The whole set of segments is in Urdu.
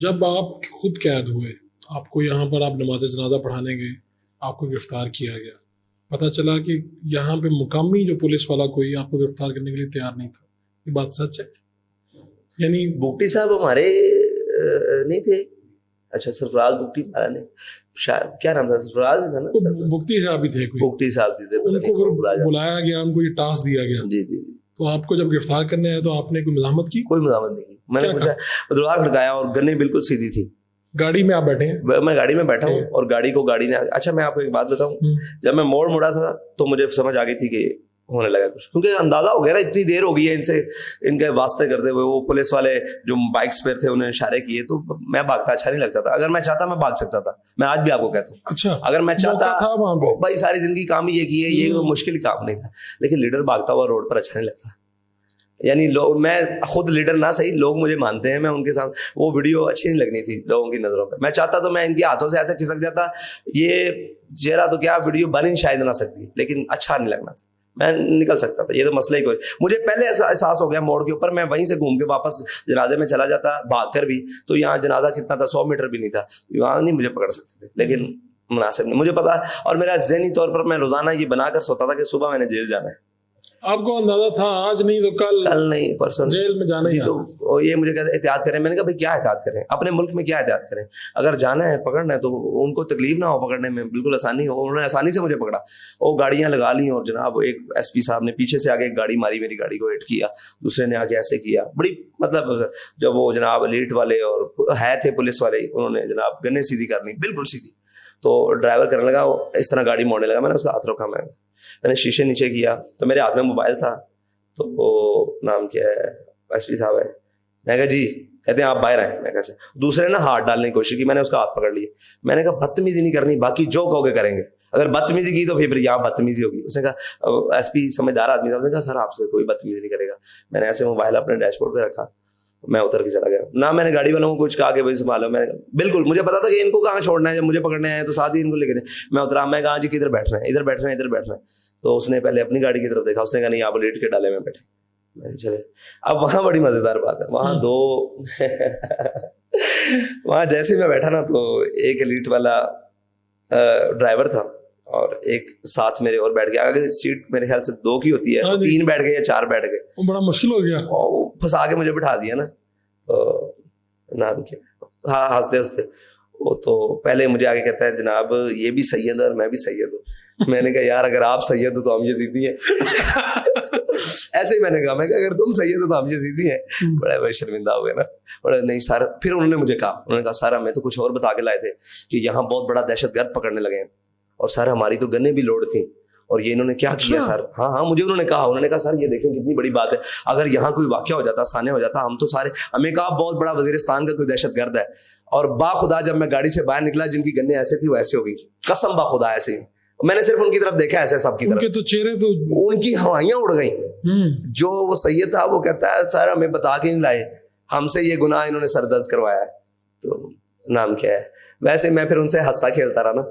جب آپ خود قید ہوئے, آپ کو یہاں پر آپ نماز جنازہ پڑھانے گئے, آپ کو گرفتار کیا گیا, پتہ چلا کہ یہاں پہ مقامی جو پولیس والا کوئی آپ کو گرفتار کرنے کے لیے تیار نہیں تھا, یہ بات سچ ہے؟ یعنی بگٹی صاحب ہمارے نہیں تھے. اچھا سرفراز بگٹی ہمارا نہیں, کیا نام تھا, سرفراز تھا نا, بگٹی صاحب بھی تھے, کوئی بگٹی صاحب تھے, ان کو بلایا گیا, ان کو یہ ٹاسک دیا گیا. جی جی. تو آپ کو جب گرفتار کرنے آئے تو آپ نے کوئی مزاحمت کی؟ کوئی مزاحمت نہیں کی. میں نے پوچھا, دروازہ کھڑکایا اور گنیں بالکل سیدھی تھی. گاڑی میں آپ بیٹھے ہیں؟ میں گاڑی میں بیٹھا ہوں اور گاڑی نے, اچھا میں آپ کو ایک بات بتاؤں, جب میں موڑ مڑا تھا تو مجھے سمجھ آ گئی تھی کہ ہونے لگا کچھ, کیونکہ اندازہ ہو گیا نا اتنی دیر ہو گئی ہے ان سے, ان کے واسطے کرتے ہوئے. وہ پولیس والے جو بائکس پہ تھے انہوں نے اشارے کیے, تو میں بھاگتا اچھا نہیں لگتا تھا. اگر میں چاہتا میں بھاگ سکتا تھا, میں آج بھی آپ کو کہتا ہوں. اچھا, اگر میں چاہتا تھا بھائی ساری زندگی کام ہی یہ کی ہے, یہ تو مشکل کام نہیں تھا, لیکن لیڈر بھاگتا ہوا روڈ پر اچھا نہیں لگتا. یعنی لوگ, میں خود لیڈر نہ صحیح, لوگ مجھے مانتے ہیں, میں ان کے ساتھ وہ ویڈیو اچھی نہیں لگنی تھی لوگوں کی نظروں پہ. میں چاہتا تو میں ان کے ہاتھوں سے ایسے کھسک جاتا, یہ چہرہ تو کیا ویڈیو بن شاید نہ سکتی, لیکن اچھا نہیں لگنا تھا, میں نکل سکتا تھا. یہ تو مسئلہ ہی کوئی, مجھے پہلے احساس ہو گیا موڑ کے اوپر, میں وہیں سے گھوم کے واپس جنازے میں چلا جاتا بھاگ کر بھی, تو یہاں جنازہ کتنا تھا, 100 میٹر بھی نہیں تھا, وہاں نہیں مجھے پکڑ سکتے تھے. لیکن مناسب نہیں, مجھے پتا, اور میرا ذہنی طور پر میں روزانہ یہ بنا کر سوتا تھا کہ صبح میں نے جیل جانا ہے. آپ کو اندازہ تھا آج نہیں تو کل نہیں پرسن جیل میں جانا ہی. تو یہ مجھے کہتے احتیاط کریں. میں نے کہا بھائی کیا احتیاط کریں, اپنے ملک میں کیا احتیاط کریں, اگر جانا ہے پکڑنا ہے تو ان کو تکلیف نہ ہو پکڑنے میں, بالکل آسانی ہو. انہوں نے آسانی سے مجھے پکڑا, وہ گاڑیاں لگا لی, اور جناب ایک ایس پی صاحب نے پیچھے سے آگے ایک گاڑی ماری, میری گاڑی کو ہٹ کیا, دوسرے نے آگے ایسے کیا, بڑی مطلب جب وہ جناب لیٹ والے اور ہے تھے پولیس والے, انہوں نے جناب گنے سیدھی کرنی بالکل سیدھی, تو ڈرائیور کرنے لگا اس طرح گاڑی موڑنے لگا. میں نے اس کا ہاتھ روکا, میں نے شیشے نیچے کیا, تو میرے ہاتھ میں موبائل تھا. تو وہ نام کیا ہے, ایس پی صاحب ہے, میں کہا جی, کہتے ہیں آپ باہر آئے. میں کہا دوسرے نے ہاتھ ڈالنے کی کوشش کی, میں نے اس کا ہاتھ پکڑ لیا. میں نے کہا بدتمیزی نہیں کرنی, باقی جو کہو گے کریں گے, اگر بدتمیزی کی تو پھر یہاں بدتمیزی ہوگی. اس نے کہا, ایس پی سمجھدار آدمی تھا, اس نے کہا سر آپ سے کوئی بدتمیزی نہیں کرے گا. میں نے ایسے موبائل اپنے ڈیش بورڈ پہ رکھا, میں اتر کے چلا گیا. نہ میں نے گاڑی والوں کو کچھ کہا کہ بھائی سنبھالو, میں نے بالکل مجھے پتا تھا کہ ان کو کہاں چھوڑنا ہے, جب مجھے پکڑنے آئے تو ساتھ ہی ان کو لے کے دیں. میں اترا, میں کہا جی کدھر بیٹھ رہے ہیں, ادھر بیٹھ رہے ہیں, ادھر بیٹھ رہے ہیں. تو اس نے پہلے اپنی گاڑی کی طرف دیکھا, اس نے کہا نہیں آپ لیٹ کے ڈالے میں بیٹھے. چلے, اب وہاں بڑی مزیدار بات ہے, وہاں دو وہاں جیسے میں بیٹھا نا تو ایک ایلیٹ والا ڈرائیور تھا اور ایک ساتھ میرے اور بیٹھ گیا. اگر سیٹ میرے خیال سے 2 کی ہوتی ہے, 3 بیٹھ گئے یا 4 بیٹھ گئے, بڑا مشکل ہو گیا, پھنسا کے مجھے بٹھا دیا نا. تو نام کیا, ہاں ہنستے ہنستے, وہ تو پہلے مجھے آگے کہتا ہے جناب یہ بھی سید ہے اور میں بھی سید ہوں. میں نے کہا یار اگر آپ سید ہو تو ہم یزیدی ہیں. ایسے ہی میں نے کہا, میں کہ اگر تم سید ہو تو ہم یزیدی ہیں. بڑے شرمندہ ہو گئے نا, بڑے نہیں سر. پھر انہوں نے مجھے کہا, انہوں نے کہا سر ہمیں تو کچھ اور بتا کے لائے تھے کہ یہاں بہت بڑا دہشت گرد پکڑنے لگے ہیں, اور سر ہماری تو گنیں بھی لوڈ تھیں, اور یہ انہوں نے کیا کیا سر. ہاں مجھے انہوں نے کہا سر یہ دیکھیں کتنی بڑی بات ہے, اگر یہاں کوئی واقعہ ہو جاتا, سانے ہو جاتا, ہم تو سارے, ہمیں کہا بہت بڑا وزیرستان کا کوئی دہشت گرد ہے. اور باخدا جب میں گاڑی سے باہر نکلا, جن کی گنیں ایسے تھی وہ ایسے ہو گئی, قسم باخدا ایسے ہی. میں نے صرف ان کی طرف دیکھا ایسے, سب کی طرف, ان کے تو چہرے تو, ان کی ہوائیاں اڑ گئیں. جو وہ سید تھا وہ کہتا ہے سر ہمیں بتا کے نہیں لائے, ہم سے یہ گناہ انہوں نے سردرد کروایا ہے. تو نام کیا ہے, ویسے میں پھر ان سے ہنستا کھیلتا رہا نا.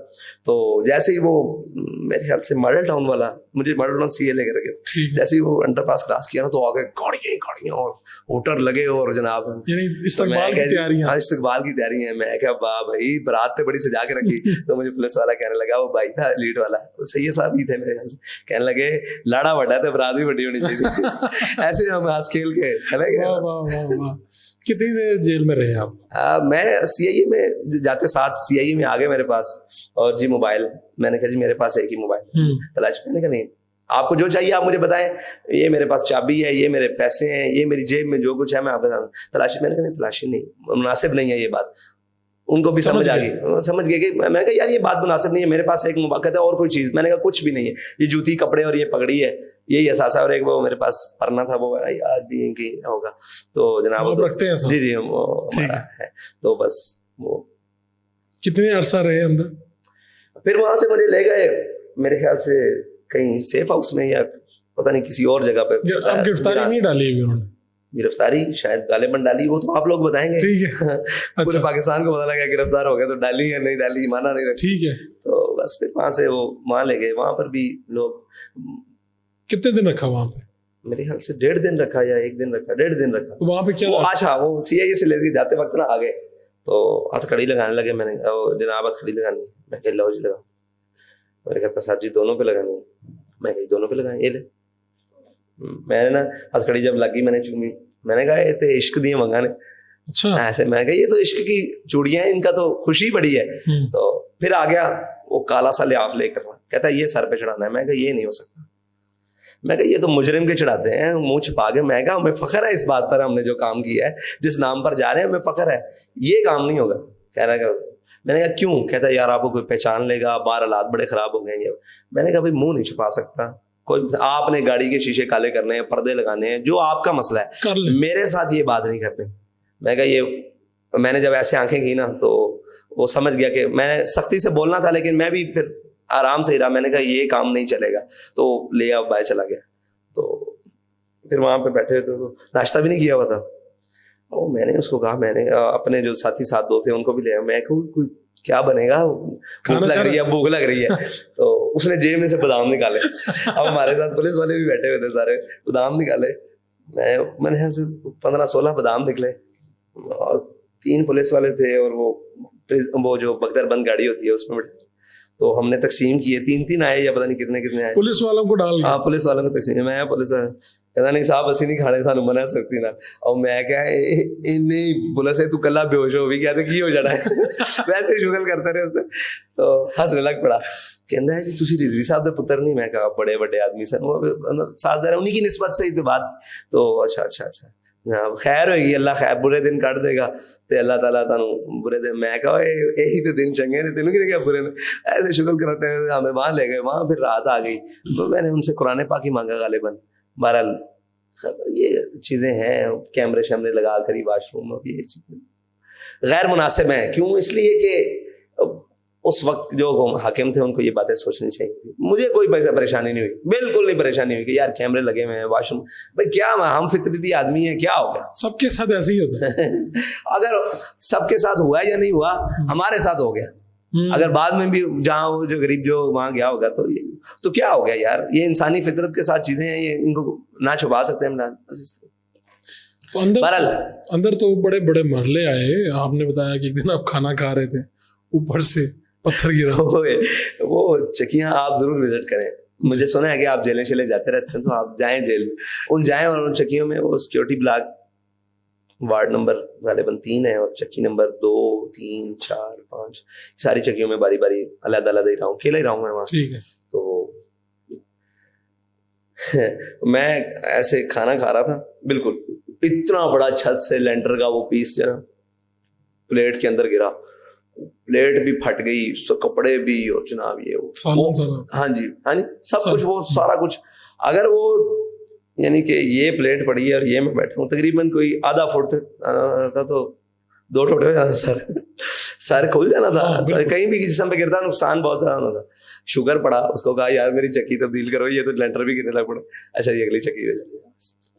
تو جیسے ہی وہ میرے خیال سے ماڈل ٹاؤن والا, مجھے ماڈل ٹاؤن سی اے لے کے رکھے تھے, جیسے ہی وہ انڈر پاس کراس کیا نا تو آگے گاڑیاں اور ہوٹر لگے, اور جناب استقبال کی تیاریاں, استقبال کی تیاری ہے. میں کہا واہ بھائی برات تو بڑی سجا کے رکھی. تو مجھے پولیس والا کہنے لگا, وہ بھائی تھا لیڈ والا, سید صاحب ہی تھے میرے خیال سے, کہنے لگے لاڑا بڑا تو برات بھی بڑی ہونی چاہیے. ایسے ہم ہنس کھیل کے چلے گئے. کتنی دیر جیل میں رہے آپ؟ میں سی آئی اے میں جاتے ساتھ سی آئی اے میں آ گئے میرے پاس, اور جی موبائل, میں نے کہا جی میرے پاس ایک ہی موبائل تلاش. میں نے کہا نہیں آپ کو جو چاہیے آپ مجھے بتائیں, یہ میرے پاس چابی ہے, یہ میرے پیسے ہیں, یہ میری جیب میں جو کچھ ہے میں آپ کے ساتھ تلاشی. میں نے کہا نہیں تلاشی نہیں, مناسب نہیں ہے یہ بات. ان کو بھی سمجھ آ گئی, سمجھ گئے کہ میں نے کہا یار یہ بات مناسب نہیں ہے, میرے پاس ایک موبائل ہے اور کوئی چیز. میں نے کہا کچھ بھی نہیں ہے, یہ جوتی کپڑے اور یہ پگڑی ہے, یہی احساس ہے, اور ایک وہ میرے پاس پرنا تھا, وہ آج بھی ان کی ہوگا. تو جناب جی جی ہے, تو بس وہ. کتنے عرصہ رہے اندر؟ پھر وہاں سے مجھے لے گئے میرے خیال سے کہیں سیف ہاؤس میں, یا پتہ نہیں کسی اور جگہ پہ. اب گرفتاری نہیں ڈالی انہوں نے؟ گرفتاری شاید غالباً ڈالی, وہ تو آپ لوگ بتائیں گے. ٹھیک ہے, پورے پاکستان کو پتا لگا گرفتار ہو گیا تو ڈالی یا نہیں ڈالی, مانا نہیں رکھا. ٹھیک ہے. تو بس پھر وہاں سے وہ وہاں لے گئے. وہاں پر بھی لوگ. کتنے دن رکھا وہاں پہ؟ میرے خیال سے 1.5 دن رکھا یا 1 دن رکھا, 1.5 دن رکھا. وہاں پہ کیا اچھا وہ سی آئی اے سے لے کے جاتے وقت نا آگے تو ہتھکڑی لگانے لگے. میں نے کہا جناب ہتھکڑی لگانی ہے. میں کہ لو جی لگاؤ. میں نے کہا صاحب جی دونوں پہ لگانی ہے. میں کہ دونوں پہ لگائیں. یہ لے. میں نے نا ہتھکڑی جب لگی میں نے چومی. میں نے کہا یہ تو عشق دیے منگانے. اچھا ایسے میں کہا یہ تو عشق کی چوڑیاں ہیں, ان کا تو خوشی بڑی ہے. تو پھر آ گیا وہ کالا سا لحاف لے کر, کہتا ہے یہ سر پہ چڑھانا ہے. میں کہا یہ نہیں ہو سکتا. میں کہا یہ تو مجرم کے چڑھاتے ہیں منہ چھپا کے. میں کہا ہمیں فخر ہے اس بات پر, ہم نے جو کام کیا ہے, جس نام پر جا رہے ہیں ہمیں فخر ہے. یہ کام نہیں ہوگا. کہہ رہا ہے میں نے کہا کیوں؟ کہتا ہے یار آپ کو کوئی پہچان لے گا, باہر حالات بڑے خراب ہو گئے ہیں. میں نے کہا بھائی منہ نہیں چھپا سکتا کوئی. آپ نے گاڑی کے شیشے کالے کرنے ہیں, پردے لگانے ہیں, جو آپ کا مسئلہ ہے, میرے ساتھ یہ بات نہیں کرنے. میں کہا یہ میں نے جب ایسے آنکھیں کی نا تو وہ سمجھ گیا کہ میں نے سختی سے بولنا تھا, لیکن میں بھی پھر آرام سے ہی رہا. میں نے کہا یہ کام نہیں چلے گا, تو لے آؤ باہر چلا گیا. تو پھر وہاں پہ بیٹھے ہوئے تو ناشتہ بھی نہیں کیا ہوا تھا. اور میں نے اس کو کہا, میں نے اپنے جو ساتھی ساتھ دو تھے ان کو بھی لے آیا. میں کہوں کوئی کیا بنے گا, بھوک لگ رہی ہے, بھوک لگ رہی ہے. تو اس نے جیب میں سے بادام نکالے. اب ہمارے ساتھ پولیس والے بھی بیٹھے ہوئے تھے سارے, بادام نکالے. میں نے 15-16 بادام نکلے, اور 3 پولیس والے تھے, اور وہ جو بختر بند گاڑی ہوتی ہے اس میں بیٹھے. تو ہم نے تقسیم کیے, 3 آئے یا پتہ نہیں کتنے آئے. پولیس والوں کو ڈال. ہاں پولیس والوں کو تقسیم. میں پولیس کہتا نہیں صاحب اسی نہیں کھانے سانو منع سکتی نا. اور میں کیا نہیں پولیس ہے تو کلا بے ہوش ہو بھی گیا تو کی ہو جانا ہے. ویسے شغل کرتے رہے اس نے. تو ہنسنے لگ پڑا. کہنا ہے کہ تسی رضوی صاحب دے پتر نہیں. میں کہا بڑے بڑے آدمی سن, سازدار انہیں کی نسبت سے ہی تو بات. تو اچھا خیر ہوئے گی, اللہ خیر برے دن کٹ دے گا تے اللہ تعالیٰ تانوں برے دن. میں کہا یہی تو دن چنگے نے, تینوں کی کیا برے نے. ایسے شغل کرتے ہیں. ہمیں وہاں لے گئے, وہاں پھر رات آ گئی. میں نے ان سے قرآن پاک ہی مانگا غالباً. بہرحال یہ چیزیں ہیں, کیمرے شیمرے لگا کر ہی واش روم, اور یہ چیزیں غیر مناسب ہیں. کیوں؟ اس لیے کہ اس وقت جو حاکم تھے ان کو یہ باتیں سوچنی چاہیے تھی. مجھے کوئی پریشانی نہیں ہوئی, بالکل نہیں پریشانی ہوئی کہ یار کیمرے لگے ہوئے ہیں واش روم. بھائی کیا ہم فطرتی آدمی ہیں, کیا ہو گیا؟ سب کے ساتھ ایسے ہی ہوتا ہے. اگر سب کے ساتھ ہوا یا نہیں ہوا, ہمارے ساتھ ہو گیا. اگر بعد میں بھی جہاں وہ جو غریب جو وہاں گیا ہوگا تو کیا ہو گیا یار. یہ انسانی فطرت کے ساتھ چیزیں ہیں, یہ ان کو نہ چھپا سکتے ہم. تو اندر تو بڑے بڑے مرحلے آئے. آپ نے بتایا کہ ایک دن آپ کھانا کھا رہے تھے, اوپر سے پتھر گرا. وہ چکیاں آپ ضرور وزٹ کریں. مجھے سنا ہے کہ آپ جیلیں شیلیں جاتے رہتے ہیں, تو آپ جائیں جیل میں, جائیں اور ان چکیوں میں وہ سیکورٹی بلاک وارڈ نمبر غالباً 3 ہے, اور چکی نمبر 2, 3, 4, 5 ساری چکیوں میں باری باری علیحدہ علیحدہ ہی رہا ہوں, اکیلا ہی رہا ہوں میں وہاں. ٹھیک ہے. تو میں ایسے کھانا کھا رہا تھا, بالکل اتنا بڑا چھت سے لینٹر کا وہ پیس جو ہے پلیٹ کے اندر گرا. پلیٹ بھی پھٹ گئی, کپڑے بھی, اور جناب یہ ہاں جی سب کچھ, وہ سارا کچھ. اگر وہ یعنی کہ یہ پلیٹ پڑی ہے اور یہ میں بیٹھا ہوں, تقریباً کوئی آدھا فٹ تھا, تو 2 ٹوٹے ہو جانا, سر کھل جانا تھا. کہیں بھی جسم پہ گرتا نقصان بہت زیادہ تھا. شوگر پڑا, اس کو کہا یار میری چکی تبدیل کرو, یہ تو لینٹر بھی گرنے لگ پڑا. اچھا یہ اگلی چکی پہ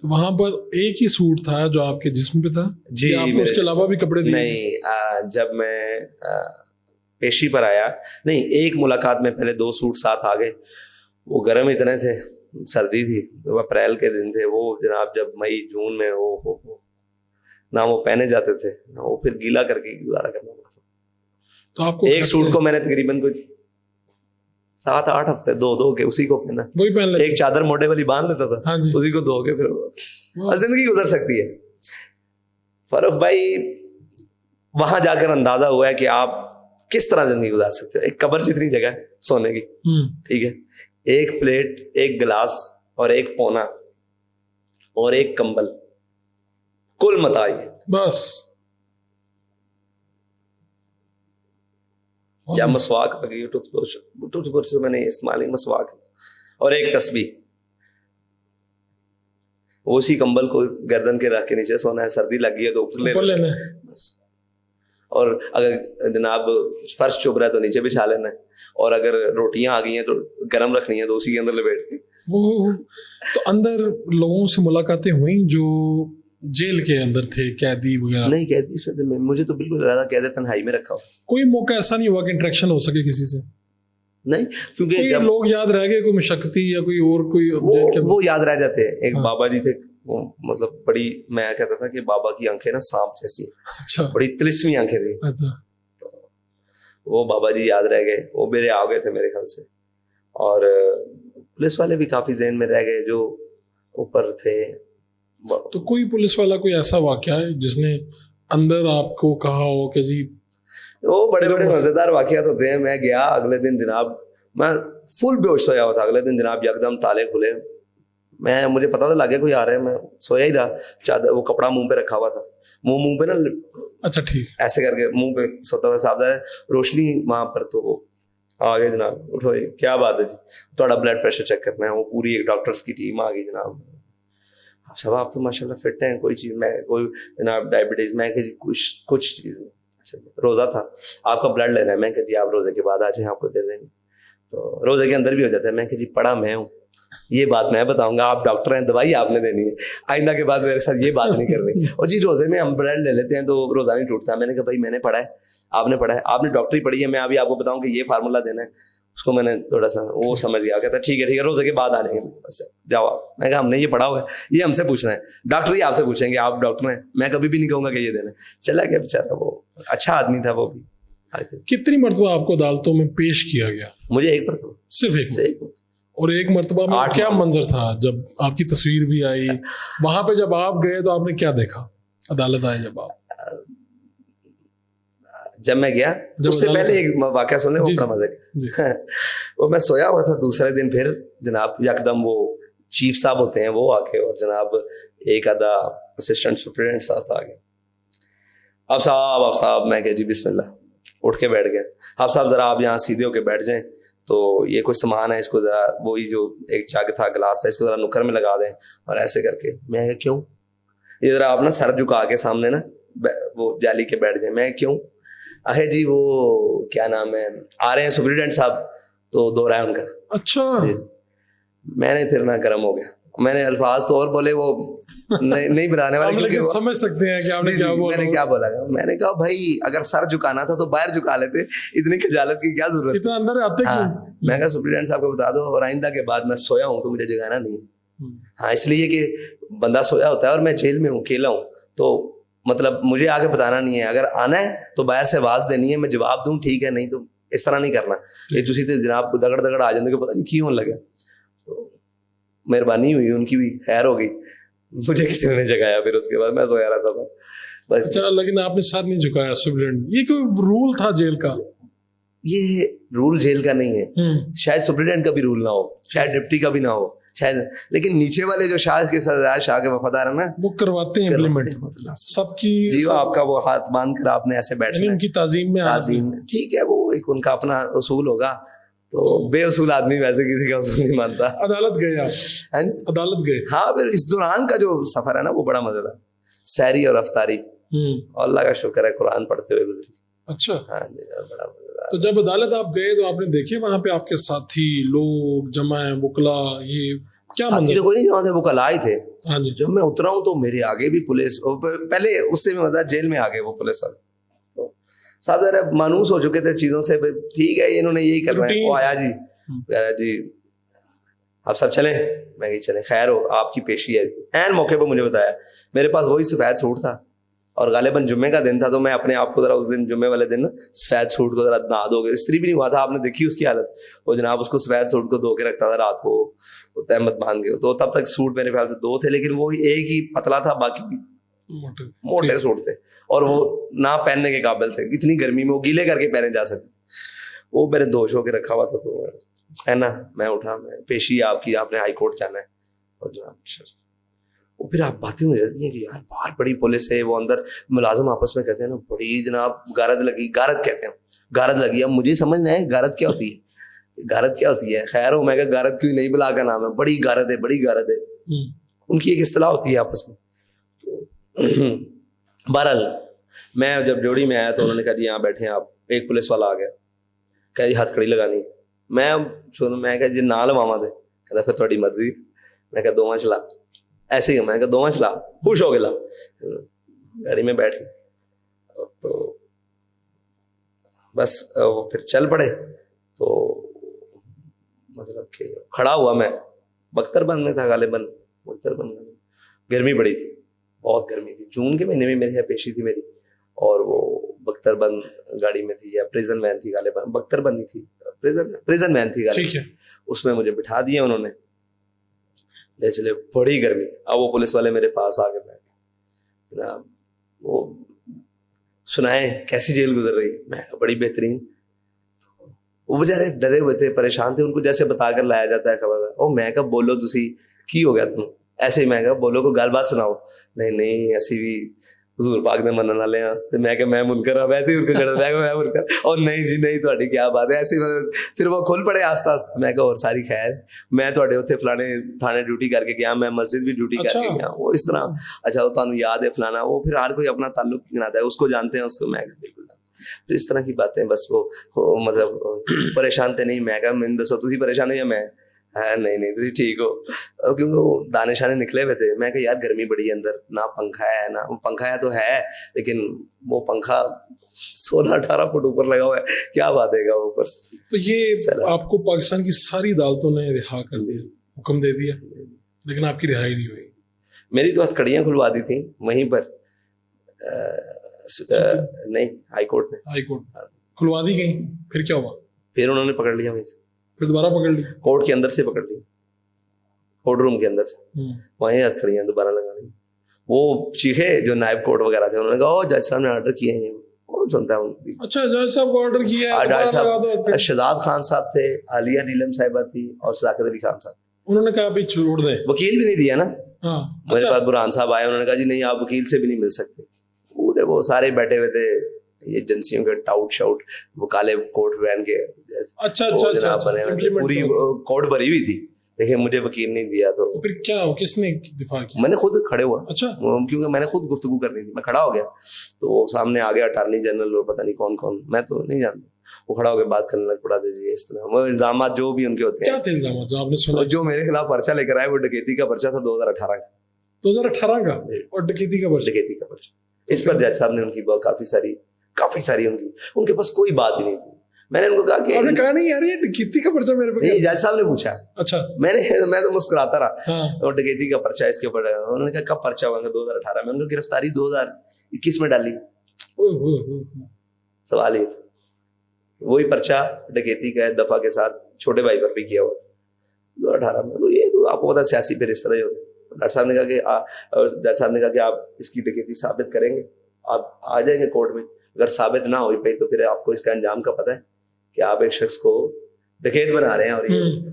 تو وہاں پر ایک ہی سوٹ تھا جو آپ کے جسم پہ تھا جی, آپ کو اس کے علاوہ بھی کپڑے دیے؟ نہیں, جب میں پیشی پر آیا, نہیں ایک ملاقات میں پہلے 2 سوٹ ساتھ آ گئے. وہ گرم اتنے تھے, سردی تھی, وہ اپریل کے دن تھے وہ جناب, جب مئی جون میں وہ نہ وہ پہنے جاتے تھے نہ وہ پھر گیلا کر کے گزارا کرنا پڑتا. تو آپ کو ایک سوٹ کو میں نے تقریباً کوئی 7-8 ہفتے دو کے اسی کو پہنا, وہی پہن لیتے. ایک چادر موٹے والی باندھ لیتا تھا, اسی کو دھو کے پھر زندگی گزر سکتی ہے. فاروق بھائی وہاں جا کر اندازہ ہوا ہے کہ آپ کس طرح زندگی گزار سکتے ہو. ایک قبر جتنی جگہ ہے سونے کی, ٹھیک ہے, ایک پلیٹ, ایک گلاس, اور ایک پونا, اور ایک کمبل, کل متاع بس. یا مسواک آ گئی, ٹوتھ برش سے میں نے استعمال, مسواک, اور ایک تسبیح. اسی کمبل کو گردن کے رکھ کے نیچے سونا ہے, سردی لگ گئی ہے تو اوپر لینا ہے بس. اور اگر جناب فرش چبھ رہا ہے تو نیچے بچھا لینا ہے, اور اگر روٹیاں آ گئی ہیں تو گرم رکھنی ہے تو اسی کے اندر لپیٹ کے. تو اندر لوگوں سے ملاقاتیں ہوئیں جو جیل کے اندر تھے, قیدی وغیرہ؟ نہیں, قیدی سے مجھے تو بالکل زیادہ قید تنہائی میں رکھا ہو. کوئی موقع ایسا نہیں ہوا کہ انٹریکشن ہو سکے کسی سے؟ نہیں, کیونکہ جب لوگ یاد رہ گئے, کوئی مشقتی یا کوئی اور کوئی وہ یاد رہ جاتے ہیں. ایک بابا جی تھے وہ مطلب بڑی, میں کہتا تھا کہ بابا کی آنکھیں نا سانپ جیسی, اچھا بڑی تلسمی آنکھیں تھی. اچھا. وہ بابا جی یاد رہ گئے, وہ میرے آ گئے تھے میرے خیال سے. اور پولیس والے بھی کافی ذہن میں رہ گئے جو اوپر تھے. تو کوئی پولیس والا کوئی ایسا واقعہ ہے جس نے اندر آپ کو کہا ہو کہ جی؟ وہ بڑے بڑے مزیدار واقعات ہوتے ہیں. میں گیا اگلے دن جناب, میں فل بے ہوش سویا ہوا تھا. اگلے دن جناب یکدم تالے کھلے, مجھے پتا تو لگے کوئی آ رہا ہے, میں سویا ہی رہا, چادر وہ کپڑا منہ پہ رکھا ہوا تھا, منہ پہ نا اچھا ٹھیک ایسے کر کے منہ پہ سوتا تھا. صاحب روشنی وہاں پر, تو وہ آ گئے جناب, اٹھو کیا بات ہے جی, تھوڑا بلڈ پریشر چیک کرنا ہے. وہ پوری ایک ڈاکٹرس کی ٹیم آ گئی جناب. صاحب آپ تو ماشاء اللہ فٹ ہیں, کوئی چیز میں کوئی جناب ڈائبٹیز, میں کہ جی کچھ چیز نہیں. اچھا روزہ تھا, آپ کا بلڈ لینا ہے. میں کہ جی آپ روزے کے بعد آ جائیں, آپ کو دے دیں گے. تو روزے کے اندر بھی ہو جاتا ہے. میں کہ جی پڑھا میں ہوں, یہ بات میں بتاؤں گا, آپ ڈاکٹر ہیں, دوائی آپ نے دینی ہے, آئندہ کے بعد میرے ساتھ یہ بات نہیں کرنی. اور جی روزے میں ہم بلڈ لے لیتے ہیں تو روزہ نہیں ٹوٹتا. میں نے کہا بھائی میں نے پڑھا ہے, آپ نے پڑھا ہے, آپ نے ڈاکٹری پڑھی ہے, میں ابھی آپ کو بتاؤں کہ یہ فارمولا دینا ہے. اس کو میں نے تھوڑا سا وہ سمجھ گیا, کہتا ٹھیک ہے روزے کے بعد آ جائیں گے, بس جاؤ. میں کہا ہم نے یہ پڑھا ہوا ہے, یہ ہم سے پوچھنا ہے, ڈاکٹر ہی آپ سے پوچھیں گے, آپ ڈاکٹر ہیں. میں کبھی بھی نہیں کہوں گا کہ یہ دینا. چلا گیا بیچارہ, وہ اچھا آدمی تھا وہ بھی. کتنی مرتبہ آپ کو عدالتوں میں پیش کیا گیا؟ مجھے ایک پر تو صرف ایک. اور ایک مرتبہ میں کیا منظر تھا جب آپ کی تصویر بھی آئی وہاں پہ؟ جب آپ گئے تو آپ نے کیا دیکھا عدالت آئے جب آپ؟ جب میں گیا اس سے پہلے ایک واقعہ سنیں, وہ بڑا مزے کا. وہ میں سویا ہوا تھا, دوسرے دن پھر جناب یکدم وہ چیف صاحب ہوتے ہیں وہ آ کے, اور جناب ایک آدھا اسسٹنٹ سپرنٹینڈنٹ ساتھ آ گئے. آپ صاحب میں کہ جی بسم اللہ, اٹھ کے بیٹھ گئے. آپ صاحب ذرا آپ یہاں سیدھے ہو کے بیٹھ جائیں, تو یہ کوئی سامان ہے, اس کو ذرا وہی جو ایک جگ تھا, گلاس تھا, اس کو ذرا نکر میں لگا دیں. اور ایسے کر کے میں کیوں, یہ ذرا آپ نا سر جھکا کے سامنے نا وہ جالی کے بیٹھ جائیں. میں کیوں, ہے جی وہ کیا نام ہے, آ رہے ہیں سپرنٹینڈنٹ صاحب, تو دو رہا ہے ان کا. اچھا. میں نے پھر نہ گرم ہو گیا, میں نے الفاظ تو اور بولے, وہ نہیں بتانے والے, سمجھ سکتے ہیں کہ آپ نے کیا بولا. میں نے کیا بولا, میں نے کہا بھائی اگر سر جھکانا تھا تو باہر جھکا لیتے, اتنی خجالت کی کیا ضرورت, اتنا اندر آتے کیوں. میں کہا سپرنٹینڈنٹ صاحب کو بتا دو, اور آئندہ کے بعد میں سویا ہوں تو مجھے جگانا نہیں ہے. ہاں اس لیے کہ بندہ سویا ہوتا ہے اور میں جیل میں ہوں, اکیلا ہوں, تو مطلب مجھے آگے بتانا نہیں ہے. اگر آنا ہے تو باہر سے آواز دینی ہے, میں جواب دوں ٹھیک ہے, نہیں تو اس طرح نہیں کرنا. یہ تسی تو جناب دگڑ آ جاندے کہ پتہ نہیں کیوں لگا. تو مہربانی ہوئی, ان کی بھی خیر ہو گئی, مجھے کسی نے نہیں جگایا. پھر اس کے بعد میں سویا رہتا تھا. اچھا, لیکن آپ نے سر نہیں جھکایا سپرنٹینڈنٹ, یہ کوئی رول تھا جیل کا؟ یہ رول جیل کا نہیں ہے, شاید سپرنٹینڈنٹ کا بھی رول نہ ہو, شاید ڈپٹی کا بھی نہ ہو شاید, لیکن نیچے والے جو شاہ کے سردار, شاہ کے وفادار ہیں نا, وہ کرواتے ہیں امپلیمنٹ سب کی. جی وہ آپ کا وہ ہاتھ باندھ کر آپ نے ایسے بیٹھنا, ان کی تعظیم میں ٹھیک ہے, وہ ایک ان کا اپنا اصول ہوگا. تو بے اصول آدمی ویسے کسی کا اصول نہیں مانتا. عدالت گئے آپ؟ عدالت گئے. ہاں, پھر اس دوران کا جو سفر ہے نا وہ بڑا مزے دار, سحری اور افطاری, اللہ کا شکر ہے قرآن پڑھتے ہوئے گزری. اچھا. ہاں جی, بڑا مزیدار. تو جب عدالت آپ گئے تو آپ نے دیکھے وہاں پہ آپ کے ساتھی لوگ جمع ہیں, وکلا, یہ کیا ساتھی تو کوئی نہیں جمع تھے, وکلا ہی تھے. ہاں جی. جب میں اترا ہوں تو میرے آگے بھی پولیس, پہلے اس سے مزہ جیل میں آگے وہ پولیس والے صاحب ذرا مانوس ہو چکے تھے چیزوں سے, ٹھیک ہے انہوں نے یہی کرنا ہے. وہ آیا جی, کہہ رہا جی آپ سب چلیں. میں کہ چلیں, خیر ہو آپ کی پیشی ہے. این موقع پہ مجھے بتایا, میرے پاس وہی سفید سوٹ تھا, اور غالباً جمعے کا دن تھا, تو میں اپنے آپ کو ذرا اس دن جمعے والے دن سفید سوٹ کو ذرا نہا دھو کے, استری بھی نہیں ہوا تھا, آپ نے دیکھی اس کی حالت, وہ جناب اس کو سفید سوٹ کو دھو کے رکھتا تھا رات کو تہمت باندھ کے. تو تب تک سوٹ میرے خیال سے دو تھے, لیکن وہ ایک ہی پتلا تھا, باقی موٹے سوٹ تھے, اور وہ نہ پہننے کے قابل تھے. اتنی گرمی میں وہ گیلے کر کے پہنے جا سکتے, وہ میرے دوش ہو کے رکھا ہوا تھا. تو ہے نا, میں اٹھا, میں پیشی آپ کی, آپ نے ہائی کورٹ جانا ہے. اور جناب وہ پھر آپ باتیں ہو جاتی ہیں کہ یار باہر بڑی پولیس ہے, وہ اندر ملازم آپس میں کہتے ہیں نا بڑی جناب غارت لگی, غارت کہتے ہیں, غارت لگی. اب مجھے سمجھنا ہے غارت کیا ہوتی ہے, غارت کیا ہوتی ہے. خیر ہو, میں کہ غارت کیوں نہیں, بلا کا نام ہے, بڑی غارت ہے, بڑی غارت ہے, ان کی ایک اصطلاح ہوتی ہے آپس میں. بہرحال میں جب جوڑی میں آیا تو انہوں نے کہا جی یہاں بیٹھے ہیں آپ. ایک پولیس والا آ گیا, کہا جی ہتھ کڑی لگانی. میں کہا جی نہ لواما دے, کہتا پھر تھوڑی مرضی. میں کہا دوواں چلا, ایسے ہی. میں کہا دوواں چلا, خوش ہو گیا, گاڑی میں بیٹھ کے تو بس وہ پھر چل پڑے. تو مطلب کہ کھڑا ہوا, میں بختر بند میں تھا غالباً, بختر بند میں, گرمی بڑی تھی, بہت گرمی تھی. جون کے مہینے میں میرے یہاں پیشی تھی میری, اور وہ بختر بند گاڑی میں تھی یا پریزن وین تھی غالباً, بختر بند ہی تھی, پریزن وین تھی غالباً. اس میں مجھے بٹھا دیا انہوں نے, لے چلے, بڑی گرمی. اب وہ پولیس والے میرے پاس آ کے بیٹھے, جناب وہ سنائیں کیسی جیل گزر رہی. میں بڑی بہترین. وہ بےچارے ڈرے ہوئے تھے, پریشان تھے, ان کو جیسے بتا کر لایا جاتا ہے خبر. او میں کہا بولو تسی کی ہو گیا تم, ایسے ہی میں کہا بولو کوئی گل بات سناؤ. نہیں ایسی بھی حضور پاک نے منن والے ہیں. تو میں کہ میں منکر ہوں, ویسے ہی ان کو چڑھا, میں منکر. اور نہیں جی نہیں تہاڈی کیا بات ہے ایسی. پھر وہ کھل پڑے آہستہ آہستہ. میں کہا اور ساری خیر, میں تہاڈے اوتھے فلانے تھانے ڈیوٹی کر کے گیا, میں مسجد بھی ڈیوٹی کر کے گیا. وہ اس طرح اچھا وہ تانوں یاد ہے فلانا, وہ پھر ہر کوئی اپنا تعلق گناتا ہے, اس کو جانتے ہیں اس کو. میں بالکل پھر اس طرح کی باتیں. بس وہ مطلب پریشان تھے. نہیں میں کہا میں دسو تسی پریشان ہو یا میں, نہیں تھی ٹھیک ہو, کیونکہ وہ دانے شانے نکلے ہوئے تھے. میں کہ یار گرمی بڑی ہے اندر, نہ پنکھا ہے, نہ پنکھا ہے تو ہے لیکن وہ پنکھا 16-18 فٹ اوپر لگا ہوا ہے, کیا بات ہے گا اوپر سے. تو یہ آپ کو پاکستان کی ساری عدالتوں نے رہا کر دیا, حکم دے دیا, لیکن آپ کی رہائی نہیں ہوئی. میری تو ہتھکڑیاں کھلوا دی تھیں وہیں پر. نہیں ہائی کورٹ کھلوا دی گئی. پھر کیا ہوا؟ پھر انہوں نے پکڑ لیا وہیں سے, پھر دوبارہ پکڑ لی کورٹ کے اندر سے پکڑ لی, کورٹ روم کے اندر سے, وہیں ہتھکڑیاں دوبارہ لگا لی. وہ چیخے جو نائب کورٹ وغیرہ تھے, انہوں نے کہا او جج صاحب نے آرڈر کیے ہیں. کون سنتا ہے؟ اچھا جج صاحب کو آرڈر کیا ہے. جج صاحب شہزاد خان صاحب تھے, عالیہ نیلم صاحبہ تھی, اور صداقت علی خان صاحب. انہوں نے کہا ابھی چھوڑ دیں. وکیل بھی نہیں دیا نا. میرے پاس برہان صاحب آئے, انہوں نے کہا جی نہیں آپ وکیل سے بھی نہیں مل سکتے. پورے وہ سارے بیٹھے ہوئے تھے ایجنسیوں کے ٹاؤٹ شاؤٹ, وہ کالے کوٹ پہن کے. اچھا پوری کوٹ بھری ہوئی تھی, لیکن مجھے وکیل نہیں دیا. تو پھر کیا کس نے دفاع کیا؟ میں نے خود کھڑے ہوا. اچھا, کیونکہ میں نے خود گفتگو کرنی تھی. میں کھڑا ہو گیا تو وہ سامنے آ گیا اٹارنی جنرل اور پتہ نہیں کون کون, میں تو نہیں جانتا. وہ کھڑا ہو کے بات کرنے لگ پڑا. جی اس طرح وہ الزامات جو بھی ان کے ہوتے ہیں. کیا تھے الزامات جو آپ نے سنا؟ جو میرے خلاف پرچہ لے کر آئے وہ ڈکیتی کا پرچہ تھا 2018 کا. 2018 کا, اور ڈکیتی کا پرچہ. اس پر جج صاحب نے ان کی کافی ساری ان کے پاس کوئی بات ہی نہیں تھی. میں نے ان کو کہا کہ آپ نے کہا نہیں یار یہ ڈکیتی کا پرچہ میرے پاس. نہیں, جج صاحب نے پوچھا. اچھا, میں تو مسکراتا رہا. اور ڈکیتی کا پرچہ اس کے اوپر. انہوں نے کہا کب پرچہ ہوا؟ 2018 میں. ان کو گرفتاری 2021 میں ڈالی. سوال یہ وہی پرچہ ڈکیتی کا دفعہ کے ساتھ چھوٹے بھائی پر بھی کیا ہوا 2018 میں. تو یہ تو آپ کو پتا سیاسی پھر اس طرح ہی ہوتا ہے. ڈاکٹر صاحب نے کہا کہ آپ اس کی ڈکیتی ثابت کریں گے, آپ آ جائیں گے کورٹ میں. اگر ثابت نہ ہوئی پئی تو پھر آپ کو اس کا انجام کا پتہ ہے کہ آپ ایک شخص کو ڈکیت بنا رہے ہیں,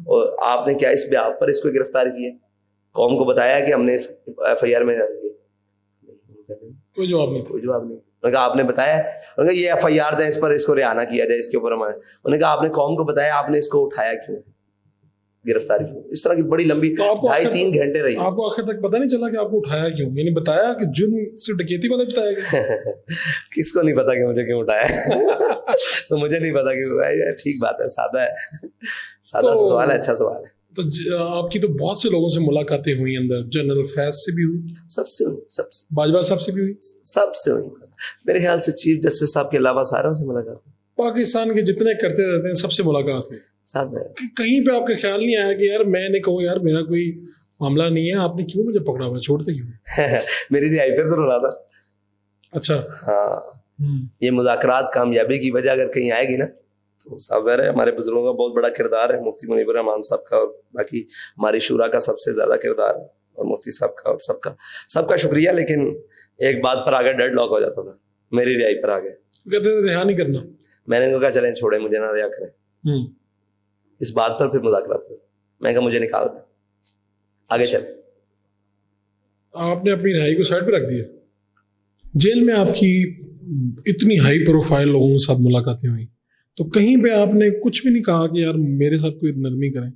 اور آپ نے کیا اس بیاف پر اس کو گرفتار کیا, قوم کو بتایا کہ ہم نے اس ایف آئی آر میں کوئی جواب نہیں. انہوں نے کہا آپ نے بتایا, انہوں نے کہا یہ ایف آئی آر جائے, اس پر اس کو رہا نہ کیا جائے, اس کے اوپر ہمارے. انہوں نے کہا آپ نے قوم کو بتایا, آپ نے اس کو اٹھایا کیوں, گرفتاری کیوں. اس طرح کی بڑی لمبی 2.5-3 گھنٹے رہی. آپ کو آخر تک پتہ نہیں چلا کہ آپ کو اٹھایا کیوں, یعنی بتایا کہ جرم سے ڈکیتی والا بتایا گیا. کس کو نہیں پتا کہ مجھے کیوں اٹھایا. تو مجھے نہیں پتا کہ ٹھیک بات ہے, سادہ سوال ہے, اچھا سوال ہے. تو آپ کی تو بہت سے لوگوں سے ملاقاتیں ہوئی اندر, جنرل فیض سے بھی ہوئی, سب سے باجوہ صاحب سے بھی ہوئی, سب سے ہوئی. میرے خیال سے چیف جسٹس صاحب کے علاوہ ساروں سے ملاقات. پاکستان کے جتنے کرتے رہتے ہیں سب سے ملاقات ہوئی. کہیں پہ آپ کا خیال نہیں آیا کہ یار میں نے کہوں یار میرا کوئی معاملہ نہیں ہے, آپ نے کیوں مجھے پکڑا ہوا, چھوڑتے کیوں؟ میری رہائی پر تو رہا تھا. اچھا ہاں, یہ مذاکرات کامیابی کی وجہ اگر کہیں آئے گی نا تو صاف ظاہر ہے ہمارے بزرگوں کا بہت بڑا کردار ہے, مفتی منیب الرحمان صاحب کا, اور باقی ہماری شورا کا سب سے زیادہ کردار ہے, اور مفتی صاحب کا, اور سب کا شکریہ. لیکن ایک بات پر آگے ڈیڈ لاک ہو جاتا تھا, میری رہائی پر آگے کہتے تھے رہا نہیں کرنا. میں نے کہا چلیں چھوڑیں, مجھے نہ رہا کریں. اس بات پر پھر مذاکرات ہوئے. میں کہا مجھے نکال دیں, آگے چلیں. آپ نے اپنی رہائی کو سائڈ پہ رکھ دیا. جیل میں آپ کی اتنی ہائی پروفائل لوگوں کے ساتھ ملاقاتیں ہوئی, تو کہیں پہ آپ نے کچھ بھی نہیں کہا کہ یار میرے ساتھ کوئی نرمی کریں,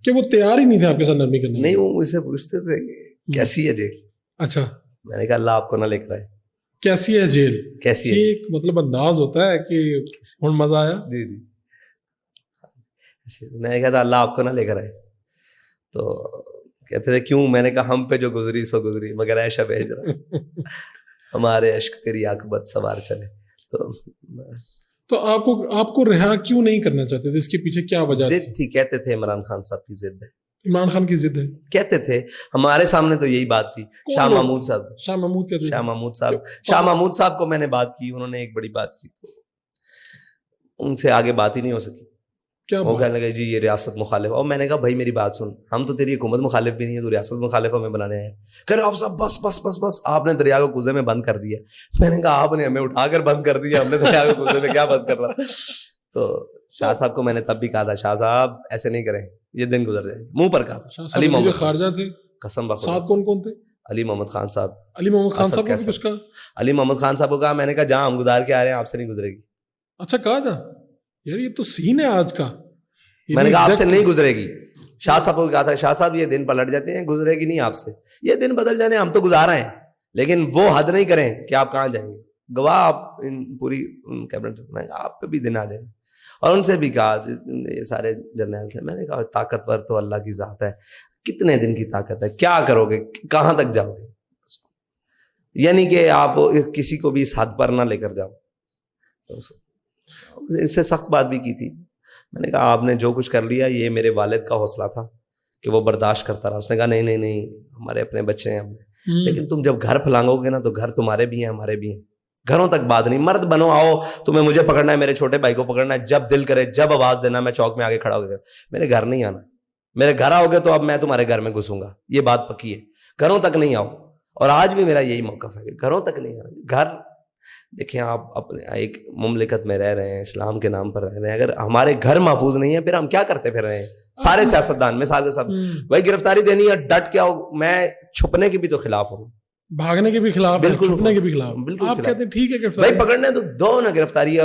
کہ وہ تیار ہی نہیں تھے آپ کے ساتھ نرمی کرنے؟ نہیں, وہ مجھ سے پوچھتے تھے کیسی ہے جیل. اچھا, میں نے کہا اللہ آپ کو نہ لے کر آئے. کیسی ہے جیل, کیسی ہے, ایک مطلب انداز ہوتا ہے کہ اور مزہ آیا. جی میں نے کہا تھا اللہ آپ کو نہ لے کر آئے. تو کہتے تھے کیوں؟ میں نے کہا ہم پہ جو گزری سو گزری, مگر اے شب ہجرا ہمارے عشق تیری عاقبت سوار چلے. تو آپ کو رہا کیوں نہیں کرنا چاہتے تھے؟ اس کے پیچھے کیا وجہ ضد تھی؟ کہتے تھے عمران خان صاحب کی ضد ہے. عمران خان کی ضد ہے. کہتے تھے ہمارے سامنے تو یہی بات تھی. شاہ محمود صاحب, شاہ محمود کہتے شاہ محمود صاحب کو میں نے بات کی, انہوں نے ایک بڑی بات کی تو ان سے آگے بات ہی نہیں ہو سکی. وہ کہنے لگے جی یہ ریاست مخالف. اور میں نے کہا بھائی میری بات سن, ہم تو تیری حکومت مخالف بھی نہیں ہے, تو ریاست مخالف ہمیں بنانے ہیں. کہہ رہے صاحب بس بس بس بس, آپ نے دریا کو کوزے میں بند کر دیا. میں نے کہا آپ نے ہمیں اٹھا کر بند کر دیا, ہم نے دریا کو کوزے میں کیا بند کر رہا. تو شاہ صاحب کو میں نے تب بھی کہا تھا شاہ صاحب ایسے نہیں کریں, یہ دن گزر جائے, منہ پر کہا تھا. علی محمد خارجہ تھے, قسم بخدا. ساتھ کون کون تھے؟ علی محمد خان صاحب. علی محمد خان صاحب کو کچھ کہا؟ علی محمد خان صاحب کو کہا, میں نے کہا جہاں ہم گزار کے آ رہے ہیں آپ سے نہیں گزرے گی. اچھا کہا تھا یار, یہ تو سین ہے آج کا. میں نے کہا آپ سے نہیں گزرے گی. شاہ صاحب کو کہا تھا شاہ صاحب یہ دن پلٹ جاتے ہیں, گزرے گی نہیں آپ سے. یہ دن بدل جانے, ہم تو گزار رہے ہیں, لیکن وہ حد نہیں کریں کہ آپ کہاں جائیں گے. گواہ آپ پوری کیبنٹ سے, میں کہا آپ پہ بھی دن آ جائیں گے. اور ان سے بھی کہا, یہ سارے جرنیل تھے, میں نے کہا طاقتور تو اللہ کی ذات ہے, کتنے دن کی طاقت ہے, کیا کرو گے, کہاں تک جاؤ گے. یعنی کہ آپ کسی کو بھی اس حد پر نہ لے کر جاؤ. اس سے سخت بات بھی کی تھی. میں نے کہا آپ نے جو کچھ کر لیا یہ میرے والد کا حوصلہ تھا کہ وہ برداشت کرتا رہا. اس نے کہا نہیں نہیں نہیں, ہمارے اپنے بچے ہیں, لیکن تم جب گھر پھلانگو گے نا تو گھر تمہارے بھی ہیں ہمارے بھی ہیں. گھروں تک بات نہیں, مرد بنو, آؤ تمہیں مجھے پکڑنا ہے, میرے چھوٹے بھائی کو پکڑنا ہے, جب دل کرے جب آواز دینا, میں چوک میں آگے کھڑا ہو گیا. میرے گھر نہیں آنا, میرے گھر آؤ گے تو اب میں تمہارے گھر میں گھسوں گا, یہ بات پکی ہے. گھروں تک نہیں آؤ. اور آج بھی میرا یہی موقف ہے کہ گھروں تک نہیں آنا. گھر دیکھیں, آپ اپنے ایک مملکت میں رہ رہے ہیں, اسلام کے نام پر رہ رہے ہیں, اگر ہمارے گھر محفوظ نہیں ہے پھر ہم کیا کرتے پھر رہے ہیں. سارے سیاستدان میں سارے سب بھائی گرفتاری دینی ہے ڈٹ کیا ہو. میں چھپنے کے بھی تو خلاف ہوں, بھاگنے کے بھی خلاف, بالکل چھپنے کے بھی خلاف. بالکل آپ کہتے ہیں ٹھیک ہے گرفتاری, بھائی پکڑنا ہے تو دو نا گرفتاری,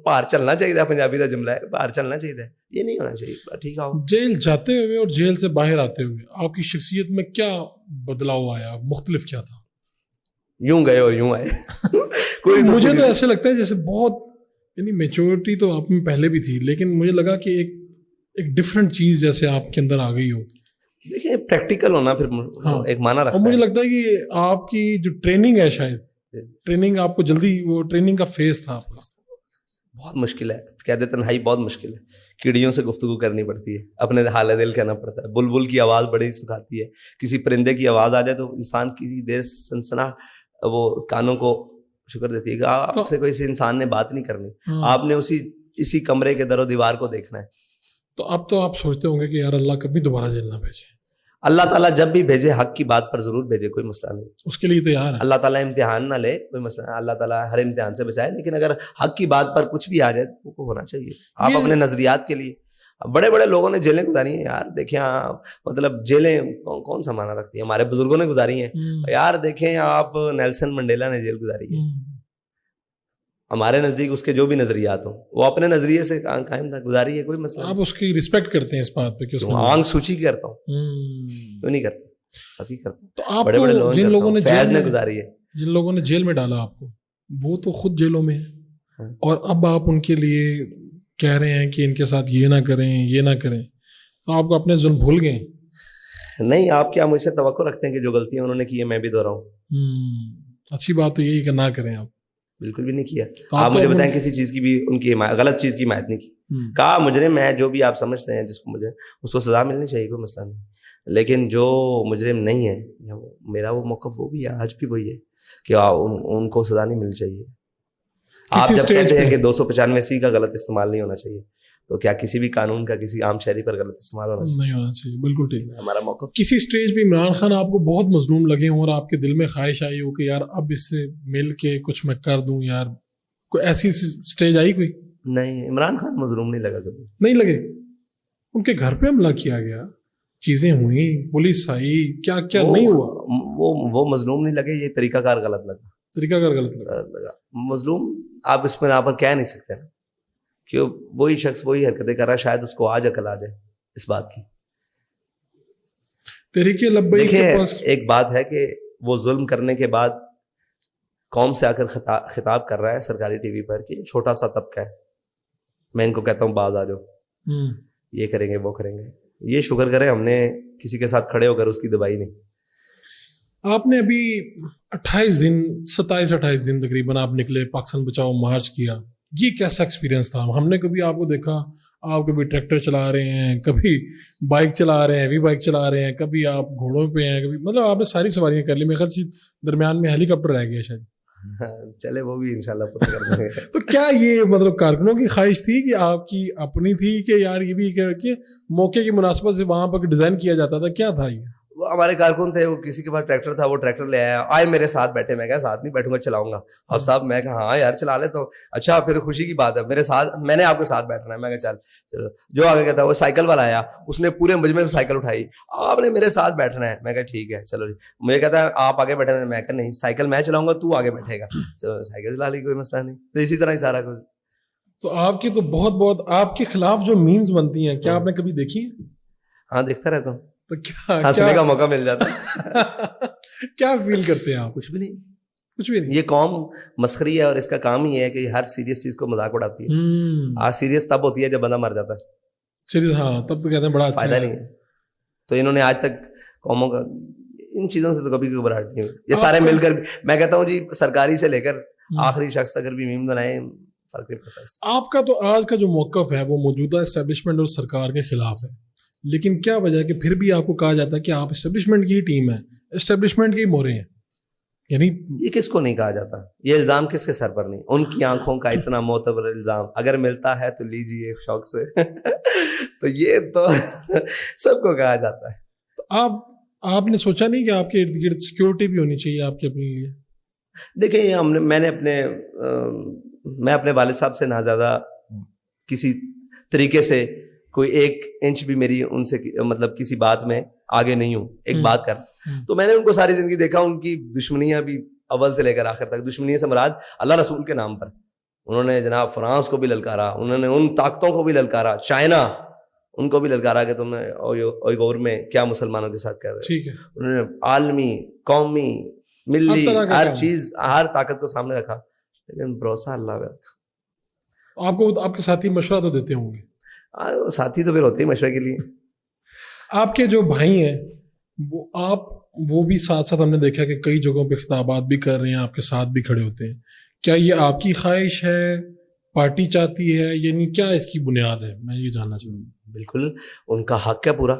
باہر چلنا چاہیے, پنجابی کا جملہ ہے, باہر چلنا چاہیے, یہ نہیں ہونا چاہیے. ٹھیک ہے, جیل جاتے ہوئے اور جیل سے باہر آتے ہوئے آپ کی شخصیت میں کیا بدلاؤ آیا, مختلف کیا تھا؟ یوں گئے اور یوں آئے. مجھے تو ایسے لگتا ہے جیسے بہت, یعنی میچورٹی تو آپ میں پہلے بھی تھی, لیکن مجھے لگا کہ ایک ڈفرینٹ چیز جیسے آپ کے اندر آ گئی ہو. دیکھیں پریکٹیکل ہونا پھر ایک معنی رکھتا ہے. اور مجھے لگتا ہے کہ آپ کی جو ٹریننگ ہے, شاید ٹریننگ آپ کو جلدی, وہ ٹریننگ کا فیز تھا آپ کا. بہت مشکل ہے, کہتے تنہائی بہت مشکل ہے. کیڑیوں سے گفتگو کرنی پڑتی ہے, اپنے حال دل کہنا پڑتا ہے. بلبل کی آواز بڑی سکھاتی ہے, کسی پرندے کی آواز آ جائے تو انسان کسی دیر سنسنا وہ کانوں کو شکر دیتی ہے کہ آپ سے کوئی انسان نے بات نہیں کرنی, آپ نے اسی کمرے کے در و دیوار کو دیکھنا ہے. تو اب تو آپ سوچتے ہوں گے کہ یار اللہ کبھی دوبارہ جیل نہ بھیجے. اللہ تعالیٰ جب بھی بھیجے حق کی بات پر ضرور بھیجے, کوئی مسئلہ نہیں, اس کے لیے تیار ہے. اللہ تعالیٰ امتحان نہ لے, کوئی مسئلہ نہیں, اللہ تعالیٰ ہر امتحان سے بچائے, لیکن اگر حق کی بات پر کچھ بھی آ جائے تو وہ ہونا چاہیے. آپ اپنے نظریات کے لیے, بڑے بڑے لوگوں نے جیلیں گزاری ہیں یار, دیکھیں آپ, مطلب جیلیں کون سا معنی رکھتی ہیں, ہمارے بزرگوں نے گزاری ہیں یار. دیکھیں آپ, نیلسن منڈیلا نے جیل گزاری ہے. ہمارے نزدیک اس کے جو بھی نظریات ہوں وہ اپنے نظریے سے قائم تھا, گزاری ہے, کوئی مسئلہ. آپ اس کی رسپیکٹ کرتے ہیں اس بات پہ کہ آنکھ سوچی کرتا ہوں, کیوں نہیں کرتا, سبھی کرتا ہوں. تو آپ بڑے بڑے لوگ جن لوگوں نے فیض نے گزاری ہے, جن لوگوں نے جیل میں ڈالا آپ کو, وہ تو خود جیلوں میں ہیں, اور اب آپ ان کے لیے کہہ رہے ہیں کہ ان کے ساتھ یہ نہ کریں, یہ نہ کریں, تو آپ کو اپنے ظلم بھول گئے. نہیں, آپ کیا مجھ سے توقع رکھتے ہیں کہ جو غلطیاں انہوں نے کی ہے میں بھی دہراؤں؟ اچھی بات تو یہی کہ نہ کریں آپ. بالکل بھی نہیں کیا. آپ مجھے بتائیں کسی چیز کی بھی ان کی غلط چیز کی حمایت نہیں کی. کہا مجرم ہے جو بھی آپ سمجھتے ہیں جس کو مجھے, اس کو سزا ملنی چاہیے, کوئی مسئلہ نہیں, لیکن جو مجرم نہیں ہے, میرا وہ موقف وہ بھی ہے, آج بھی وہی ہے کہ ان کو سزا نہیں ملنی چاہیے. آپ جب کہتے ہیں کہ 295C کا غلط استعمال نہیں ہونا چاہیے, تو کیا کسی بھی قانون کا کسی عام شہری پر غلط استعمال نہیں ہونا چاہیے؟ بالکل ٹھیک ہے. ہمارا موقف. کسی سٹیج پہ عمران خان آپ کو بہت مظلوم لگے ہوں اور آپ کے دل میں خواہش آئی ہو کہ یار اب اس سے مل کے کچھ میں کر دوں یار, کوئی ایسی سٹیج آئی کوئی؟ نہیں, عمران خان مظلوم نہیں لگا کبھی. نہیں لگے. ان کے گھر پہ حملہ کیا گیا, چیزیں ہوئیں, پولیس آئی, کیا کیا نہیں ہوا, وہ مظلوم نہیں لگے, یہ طریقہ کار غلط لگا. طریقہ کار غلط لگا. مظلوم آپ اس میں یہاں پر کہہ نہیں سکتے نا, کہ وہی شخص وہی حرکتیں کر رہا ہے, شاید اس کو آج عقل آ جائے اس بات کی. تحریک لبیک کے پاس ایک بات ہے کہ وہ ظلم کرنے کے بعد قوم سے آ کر خطاب کر رہا ہے سرکاری ٹی وی پر کہ چھوٹا سا طبقہ ہے, میں ان کو کہتا ہوں باز آ جاؤ, یہ کریں گے وہ کریں گے. یہ شکر کریں ہم نے کسی کے ساتھ کھڑے ہو کر اس کی دبائی نہیں. آپ نے ابھی 27 دن تقریباً آپ نکلے, پاکستان بچاؤ مارچ کیا, یہ کیسا ایکسپیرینس تھا؟ ہم نے کبھی آپ کو دیکھا آپ کبھی ٹریکٹر چلا رہے ہیں, کبھی بائک چلا رہے ہیں, ہیوی بائک چلا رہے ہیں, کبھی آپ گھوڑوں پہ ہیں, کبھی مطلب آپ نے ساری سواریاں کر لی. میرے خیال سے درمیان میں ہیلی کاپٹر رہ گیا شاید. چلے وہ بھی انشاءاللہ پورا کر دیں گے. تو کیا یہ مطلب کارکنوں کی خواہش تھی کہ آپ کی اپنی تھی کہ یار یہ بھی کہ موقع کی مناسبت سے وہاں پر ڈیزائن کیا جاتا تھا, کیا تھا یہ؟ وہ ہمارے کارکن تھے, وہ کسی کے پاس ٹریکٹر تھا, وہ ٹریکٹر لے آیا, آئے میرے ساتھ بیٹھے. میں کہا ساتھ نہیں بیٹھوں گا, چلاؤں گا. اور صاحب میں کہا ہاں یار چلا لیتا ہوں. اچھا پھر خوشی کی بات ہے, میرے ساتھ میں نے آپ کے ساتھ بیٹھنا ہے. میں کہا چل. جو آگے کہتا وہ سائیکل والا آیا, اس نے پورے مجمع میں سائیکل اٹھائی, آپ نے میرے ساتھ بیٹھنا ہے. میں کہا ٹھیک ہے چلو جی. مجھے کہتا ہے آپ آگے بیٹھے. میں کہا نہیں, سائیکل میں چلاؤں گا, تو آگے بیٹھے گا. چلو سائیکل چلا لی, کوئی مسئلہ نہیں. تو اسی طرح ہی سارا کچھ. تو آپ کی تو بہت آپ کے خلاف جو میمز بنتی ہیں, کیا آپ نے کبھی دیکھی ہیں؟ ہاں دیکھتا رہتا ہوں, تو کیا ہنسنے کا موقع مل جاتا ہے. کیا فیل کرتے ہیں آپ؟ کچھ بھی نہیں, کچھ بھی نہیں. یہ قوم مسخری ہے اور اس کا کام ہی ہے کہ ہر سیریس چیز کو مذاق اڑاتی ہے. آج سیریس تب ہوتی ہے جب بندہ مر جاتا ہے. سیریس ہاں, تب تو کہتے ہیں بڑا اچھا فائدہ نہیں ہے. تو انہوں نے آج تک قوموں کا ان چیزوں سے تو کبھی گھبراہٹ نہیں ہوئی. یہ سارے مل کر, میں کہتا ہوں جی سرکاری سے لے کر آخری شخص تک اگر بھی میم بنائے فرق نہیں پڑتا. آپ کا تو آج کا جو موقف ہے وہ موجودہ اسٹیبلشمنٹ اور سرکار کے خلاف ہے, لیکن کیا وجہ ہے کہ پھر بھی آپ کو کہا جاتا ہے کہ آپ اسٹیبلشمنٹ کی ٹیم ہے, اسٹیبلشمنٹ کے مورے ہیں؟ یعنی یہ کس کو نہیں کہا جاتا, یہ الزام کس کے سر پر نہیں. ان کی آنکھوں کا اتنا معتبر الزام اگر ملتا ہے تو لیجیے ایک شوق سے. تو یہ تو سب کو کہا جاتا ہے. تو آپ نے سوچا نہیں کہ آپ کے ارد گرد سیکورٹی بھی ہونی چاہیے آپ کے اپنے لیے؟ دیکھیں میں اپنے والد صاحب سے نہ زیادہ کسی طریقے سے کوئی 1 انچ بھی میری ان سے مطلب کسی بات میں آگے نہیں ہوں. ایک بات کر, تو میں نے ان کو ساری زندگی دیکھا, ان کی دشمنیاں بھی اول سے لے کر آخر تک. دشمنی سے مراد اللہ رسول کے نام پر انہوں نے جناب فرانس کو بھی للکارا, انہوں نے ان طاقتوں کو بھی للکارا, چائنا ان کو بھی للکارا کہ تم نے اوئیغور میں کیا مسلمانوں کے ساتھ کر رہے. ٹھیک ہے, انہوں نے عالمی, قومی, ملی, ہر چیز, ہر طاقت کو سامنے رکھا, لیکن بھروسہ اللہ پہ رکھا. آپ کے ساتھی مشورہ تو دیتے ہوں گے؟ ساتھی تو پھر ہوتے ہی مشورے کے لیے. آپ کے جو بھائی ہیں وہ بھی ساتھ ساتھ ہم نے دیکھا کہ کئی جگہوں پہ خطابات بھی کر رہے ہیں, آپ کے ساتھ بھی کھڑے ہوتے ہیں. کیا یہ آپ کی خواہش ہے, پارٹی چاہتی ہے, یعنی کیا اس کی بنیاد ہے؟ میں یہ جاننا چاہوں گا. بالکل ان کا حق ہے پورا,